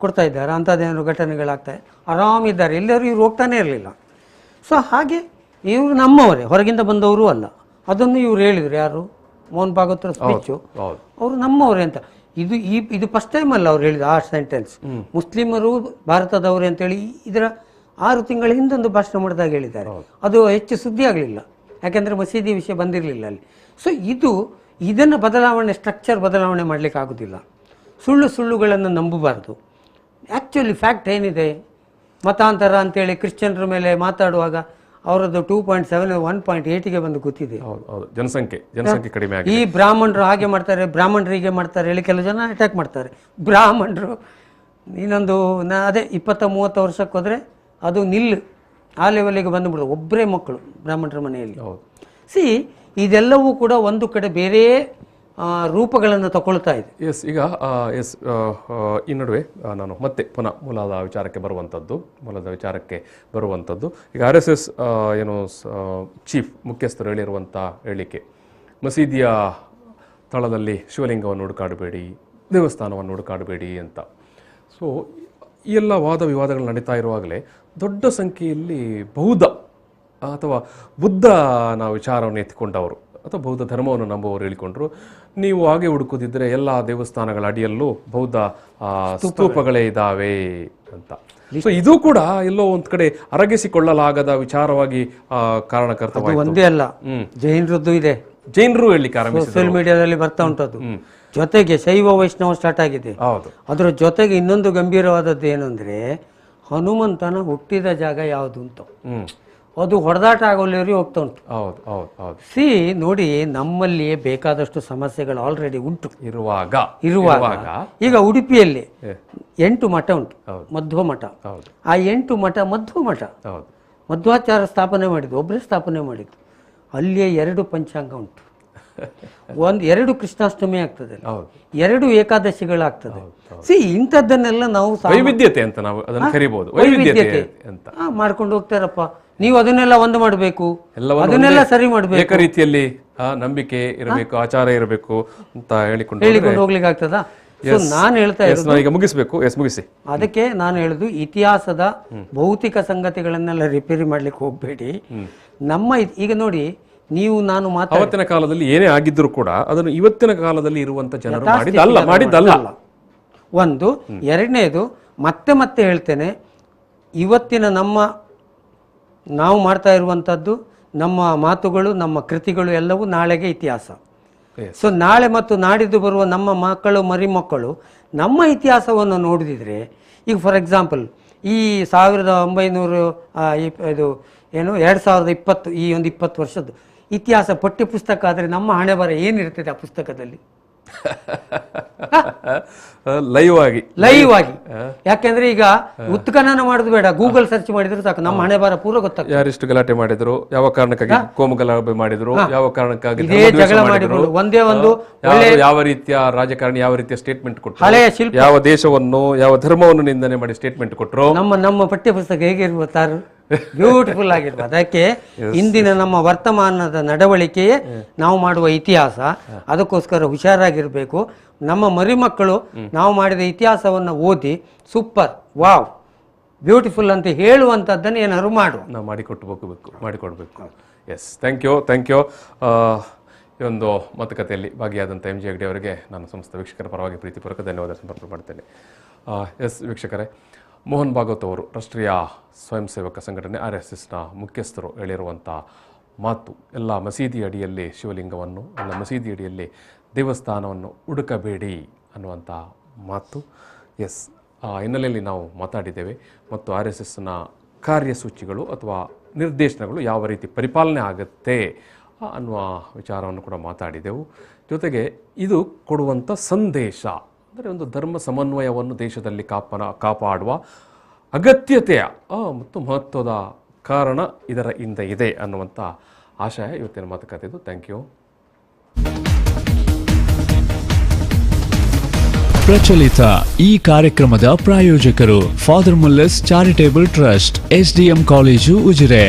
ಕೊಡ್ತಾ ಇದ್ದಾರೆ. ಅಂಥದ್ದೇನಾದ್ರು ಘಟನೆಗಳಾಗ್ತಾ ಆರಾಮಿದ್ದಾರೆ, ಎಲ್ಲರೂ ಇವ್ರು ಹೋಗ್ತಾನೆ ಇರಲಿಲ್ಲ. ಸೊ ಹಾಗೆ ಇವರು ನಮ್ಮವರೇ, ಹೊರಗಿಂದ ಬಂದವರು ಅಲ್ಲ. ಅದನ್ನು ಇವ್ರು ಹೇಳಿದರು, ಯಾರು, ಮೋಹನ್ ಭಾಗವತರ ಸ್ಪೀಚು, ಅವರು ನಮ್ಮವರೇ ಅಂತ. ಇದು ಫಸ್ಟ್ ಟೈಮ್ ಅಲ್ಲ ಅವ್ರು ಹೇಳಿದ ಆ ಸೆಂಟೆನ್ಸ್. ಮುಸ್ಲಿಮರು ಭಾರತದವರೇ ಅಂತೇಳಿ ಇದರ 6 ತಿಂಗಳ ಹಿಂದೊಂದು ಭಾಷಣ ಮಾಡಿದಾಗ ಹೇಳಿದ್ದಾರೆ. ಅದು ಹೆಚ್ಚು ಸುದ್ದಿ ಆಗಲಿಲ್ಲ, ಯಾಕೆಂದರೆ ಮಸೀದಿ ವಿಷಯ ಬಂದಿರಲಿಲ್ಲ ಅಲ್ಲಿ. ಸೊ ಇದನ್ನು ಸ್ಟ್ರಕ್ಚರ್ ಬದಲಾವಣೆ ಮಾಡಲಿಕ್ಕೆ ಆಗೋದಿಲ್ಲ. ಸುಳ್ಳುಗಳನ್ನು ನಂಬಬಾರ್ದು. ಆ್ಯಕ್ಚುಲಿ ಫ್ಯಾಕ್ಟ್ ಏನಿದೆ, ಮತಾಂತರ ಅಂತೇಳಿ ಕ್ರಿಶ್ಚಿಯನ್ರ ಮೇಲೆ ಮಾತಾಡುವಾಗ ಅವರದ್ದು 2.7 1.8ಗೆ ಬಂದು ಕೂತಿದೆ. ಜನಸಂಖ್ಯೆ ಕಡಿಮೆ. ಈ ಬ್ರಾಹ್ಮಣರು ಹಾಗೆ ಮಾಡ್ತಾರೆ, ಬ್ರಾಹ್ಮಣರು ಹೀಗೆ ಮಾಡ್ತಾರೆ ಹೇಳಿ ಕೆಲವು ಜನ ಅಟ್ಯಾಕ್ ಮಾಡ್ತಾರೆ. ಬ್ರಾಹ್ಮಣರು ಇನ್ನೊಂದು ಅದೇ 20-30 ವರ್ಷಕ್ಕೆ ಹೋದರೆ ಅದು ಆ ಲೆವೆಲ್ಲಿಗೆ ಬಂದುಬಿಡೋದು. ಒಬ್ಬರೇ ಮಕ್ಕಳು ಬ್ರಾಹ್ಮಣರ ಮನೆಯಲ್ಲಿ. ಇದೆಲ್ಲವೂ ಕೂಡ ಒಂದು ಕಡೆ ಬೇರೆ ರೂಪಗಳನ್ನು ತಗೊಳ್ತಾ ಇದೆ. ಈಗ ಈ ನಡುವೆ ನಾನು ಮತ್ತೆ ಪುನಃ ಮೂಲದ ವಿಚಾರಕ್ಕೆ ಬರುವಂಥದ್ದು ಈಗ RSS ಏನು ಚೀಫ್ ಮುಖ್ಯಸ್ಥರು ಹೇಳಿರುವಂಥ ಹೇಳಿಕೆ, ಮಸೀದಿಯ ತಳದಲ್ಲಿ ಶಿವಲಿಂಗವನ್ನು ಹುಡುಕಾಡಬೇಡಿ, ದೇವಸ್ಥಾನವನ್ನು ಹುಡುಕಾಡಬೇಡಿ ಅಂತ. ಸೊ ಈ ಎಲ್ಲ ವಾದ ವಿವಾದಗಳು ನಡೀತಾ ಇರುವಾಗಲೇ ದೊಡ್ಡ ಸಂಖ್ಯೆಯಲ್ಲಿ ಬೌದ್ಧ ಅಥವಾ ಬುದ್ಧನ ವಿಚಾರವನ್ನು ಎತ್ತಿಕೊಂಡವರು ಅಥವಾ ಬೌದ್ಧ ಧರ್ಮವನ್ನು ನಂಬುವವರು ಹೇಳಿಕೊಂಡ್ರು, ನೀವು ಹಾಗೆ ಹುಡುಕೋದಿದ್ರೆ ಎಲ್ಲ ದೇವಸ್ಥಾನಗಳ ಅಡಿಯಲ್ಲೂ ಬೌದ್ಧ ಸ್ತೂಪಗಳೇ ಇದ್ದಾವೆ ಅಂತ. ಸೊ ಇದು ಕೂಡ ಎಲ್ಲೋ ಒಂದ್ ಕಡೆ ಅರಗಿಸಿಕೊಳ್ಳಲಾಗದ ವಿಚಾರವಾಗಿ ಕಾರಣಕರ್ತವಾಯಿತು. ಒಂದೇ ಅಲ್ಲ, ಜೈನರದ್ದು ಇದೆ, ಜೈನರು ಹೇಳಲಿಕ್ಕೆ ಆರಂಭಿಸಿದ್ರು, ಸೋಷಿಯಲ್ ಮೀಡಿಯಾದಲ್ಲಿ ಬರ್ತಾ ಉಂಟದು. ಜೊತೆಗೆ ಶೈವ ವೈಷ್ಣವ ಸ್ಟಾರ್ಟ್ ಆಗಿದೆ. ಹೌದು. ಅದರ ಜೊತೆಗೆ ಇನ್ನೊಂದು ಗಂಭೀರವಾದದ್ದು ಏನಂದ್ರೆ, ಹನುಮಂತನ ಹುಟ್ಟಿದ ಜಾಗ ಯಾವುದು ಅಂತ ಅದು ಹೊಡೆದಾಟ ಆಗೋಲ್ಲಿವರೆಗೆ ಹೋಗ್ತಾ ಉಂಟು. ಹೌದು ಹೌದು ಹೌದು. ಸಿ ನೋಡಿ, ನಮ್ಮಲ್ಲಿಯೇ ಬೇಕಾದಷ್ಟು ಸಮಸ್ಯೆಗಳು ಆಲ್ರೆಡಿ ಉಂಟು. ಇರುವಾಗ ಈಗ ಉಡುಪಿಯಲ್ಲಿ 8 ಮಠ ಉಂಟು, ಮಧ್ವ ಮಠ. ಆ 8 ಮಠ ಮಧ್ವ ಮಠ, ಮಧ್ವಾಚಾರ ಸ್ಥಾಪನೆ ಮಾಡಿದ್ದು, ಒಬ್ಬರೇ ಸ್ಥಾಪನೆ ಮಾಡಿದ್ದು. ಅಲ್ಲಿಯೇ 2 ಪಂಚಾಂಗ ಉಂಟು, 2 ಕೃಷ್ಣಾಷ್ಟಮಿ ಆಗ್ತದೆ, 2 ಏಕಾದಶಿಗಳಾಗ್ತದೆ. ಸಿ ಇಂಥದ್ದನ್ನೆಲ್ಲ ನಾವು ವೈವಿಧ್ಯತೆ ಅಂತ ನಾವು ಅದನ್ನು ಕರಿಬಹುದು, ವೈವಿಧ್ಯತೆ ಅಂತ ಮಾಡ್ಕೊಂಡು ಹೋಗ್ತಾರಪ್ಪ. ನೀವು ಅದನ್ನೆಲ್ಲ ಒಂದು ಮಾಡಬೇಕು, ಅದನ್ನೆಲ್ಲ ಸರಿ ಮಾಡಬೇಕು, ಏಕ ರೀತಿಯಲ್ಲಿ ನಂಬಿಕೆ ಇರಬೇಕು, ಆಚಾರ ಇರಬೇಕು ಅಂತ ಹೇಳಿಕೊಂಡು ಹೋಗ್ಲಿಕ್ಕೆ ಆಗ್ತದ? ನಾನು ಹೇಳ್ತಾ ಇರೋದು, ಈಗ ಮುಗಿಸ್ಬೇಕು, ಮುಗಿಸಿ. ಅದಕ್ಕೆ ನಾನು ಹೇಳುದು, ಇತಿಹಾಸದ ಭೌತಿಕ ಸಂಗತಿಗಳನ್ನೆಲ್ಲ ರಿಪೇರಿ ಮಾಡ್ಲಿಕ್ಕೆ ಹೋಗ್ಬೇಡಿ. ನಮ್ಮ ಈಗ ನೋಡಿ, ನೀವು ನಾನು ಅವತ್ತಿನ ಕಾಲದಲ್ಲಿ ಏನೇ ಆಗಿದ್ರು ಕೂಡ ಅದನ್ನು ಇವತ್ತಿನ ಕಾಲದಲ್ಲಿ ಇರುವಂತ ಜನರು ಮಾಡಿದ್ದಲ್ಲ. ಒಂದು. ಎರಡನೇದು, ಮತ್ತೆ ಮತ್ತೆ ಹೇಳ್ತೇನೆ, ಇವತ್ತಿನ ನಾವು ಮಾಡ್ತಾ ಇರುವಂಥದ್ದು, ನಮ್ಮ ಮಾತುಗಳು, ನಮ್ಮ ಕೃತಿಗಳು ಎಲ್ಲವೂ ನಾಳೆಗೆ ಇತಿಹಾಸ. ಸೊ ನಾಳೆ ಮತ್ತು ನಾಡಿದ್ದು ಬರುವ ನಮ್ಮ ಮಕ್ಕಳು, ಮರಿ ಮಕ್ಕಳು ನಮ್ಮ ಇತಿಹಾಸವನ್ನು ನೋಡಿದ್ರೆ, ಈಗ ಫಾರ್ ಎಕ್ಸಾಂಪಲ್ ಈ 2020 ಈ ಒಂದು 20 ವರ್ಷದ್ದು ಇತಿಹಾಸ ಪಠ್ಯ ಪುಸ್ತಕ ಆದರೆ ನಮ್ಮ ಹಣೆ ಬರ ಏನಿರ್ತದೆ ಆ ಪುಸ್ತಕದಲ್ಲಿ? ಲೈವ್ ಆಗಿ. ಯಾಕೆಂದ್ರೆ ಈಗ ಉತ್ಖನನ ಮಾಡೋದು ಬೇಡ, ಗೂಗಲ್ ಸರ್ಚ್ ಮಾಡಿದ್ರೆ ಸಾಕು, ನಮ್ಮ ಹಣೆ ಬರ ಪೂರ ಗೊತ್ತಾಗ್ತದೆ. ಯಾರಿಷ್ಟು ಗಲಾಟೆ ಮಾಡಿದ್ರು, ಯಾವ ಕಾರಣಕ್ಕಾಗಿ ಕೋಮು ಗಲಭೆ ಮಾಡಿದ್ರು, ಯಾವ ಕಾರಣಕ್ಕಾಗಿ ಜಗಳ ಮಾಡಿದ್ರು, ಒಂದೇ ಒಂದು ಯಾವ ರೀತಿಯ ರಾಜಕಾರಣಿ ಯಾವ ರೀತಿಯ ಸ್ಟೇಟ್ಮೆಂಟ್ ಕೊಟ್ಟರು, ಹಳೆಯ ಶಿಲ್ಪ, ಯಾವ ದೇಶವನ್ನು ಯಾವ ಧರ್ಮವನ್ನು ನಿಂದನೆ ಮಾಡಿ ಸ್ಟೇಟ್ಮೆಂಟ್ ಕೊಟ್ಟರು. ನಮ್ಮ ಪಠ್ಯ ಪುಸ್ತಕ ಹೇಗಿರ್ಬೋದು, ಬ್ಯೂಟಿಫುಲ್ ಆಗಿರ್ಬೋದು. ಅದಕ್ಕೆ ಇಂದಿನ ನಮ್ಮ ವರ್ತಮಾನದ ನಡವಳಿಕೆಯೇ ನಾವು ಮಾಡುವ ಇತಿಹಾಸ. ಅದಕ್ಕೋಸ್ಕರ ಹುಷಾರಾಗಿರ್ಬೇಕು. ನಮ್ಮ ಮರಿಮಕ್ಕಳು ನಾವು ಮಾಡಿದ ಇತಿಹಾಸವನ್ನು ಓದಿ ಸೂಪರ್, ವಾವ್, ಬ್ಯೂಟಿಫುಲ್ ಅಂತ ಹೇಳುವಂಥದ್ದನ್ನು ಏನಾದ್ರು ನಾವು ಮಾಡಿಕೊಡ್ಬೇಕು. Yes, thank you. ಈ ಒಂದು ಮಾತುಕತೆಯಲ್ಲಿ ಭಾಗಿಯಾದಂಥ MG ಹೆಗ್ಡೆ ಅವರಿಗೆ ನಾನು ಸಂಸ್ಥೆ ವೀಕ್ಷಕರ ಪರವಾಗಿ ಪ್ರೀತಿಪೂರ್ವಕ ಧನ್ಯವಾದ ಸಮರ್ಪಣೆ ಮಾಡ್ತೇನೆ. ಎಸ್ ವೀಕ್ಷಕರೇ, ಮೋಹನ್ ಭಾಗವತ್ ಅವರು ರಾಷ್ಟ್ರೀಯ ಸ್ವಯಂ ಸೇವಕ ಸಂಘಟನೆ RSSನ ಮುಖ್ಯಸ್ಥರು ಹೇಳಿರುವಂಥ ಮಾತು, ಎಲ್ಲ ಮಸೀದಿ ಅಡಿಯಲ್ಲಿ ಶಿವಲಿಂಗವನ್ನು, ಎಲ್ಲ ಮಸೀದಿ ಅಡಿಯಲ್ಲಿ ದೇವಸ್ಥಾನವನ್ನು ಹುಡುಕಬೇಡಿ ಅನ್ನುವಂಥ ಮಾತು. ಎಸ್, ಹಿನ್ನೆಲೆಯಲ್ಲಿ ನಾವು ಮಾತಾಡಿದ್ದೇವೆ ಮತ್ತು RSSನ ಕಾರ್ಯಸೂಚಿಗಳು ಅಥವಾ ನಿರ್ದೇಶನಗಳು ಯಾವ ರೀತಿ ಪರಿಪಾಲನೆ ಆಗುತ್ತೆ ಅನ್ನುವ ವಿಚಾರವನ್ನು ಕೂಡ ಮಾತಾಡಿದೆವು. ಜೊತೆಗೆ ಇದು ಕೊಡುವಂಥ ಸಂದೇಶ ಅಂದರೆ ಒಂದು ಧರ್ಮ ಸಮನ್ವಯವನ್ನು ದೇಶದಲ್ಲಿ ಕಾಪಾಡುವ ಅಗತ್ಯತೆಯ ಮತ್ತು ಮಹತ್ವದ ಕಾರಣ ಇದರ ಹಿಂದೆ ಇದೆ ಅನ್ನುವಂಥ ಆಶಯ ಇವತ್ತಿನ ಮಾತುಕತೆದು. Thank you. ಪ್ರಚಲಿತ ಈ ಕಾರ್ಯಕ್ರಮದ ಪ್ರಾಯೋಜಕರು father Muller's charitable trust, SDM college, Ujire.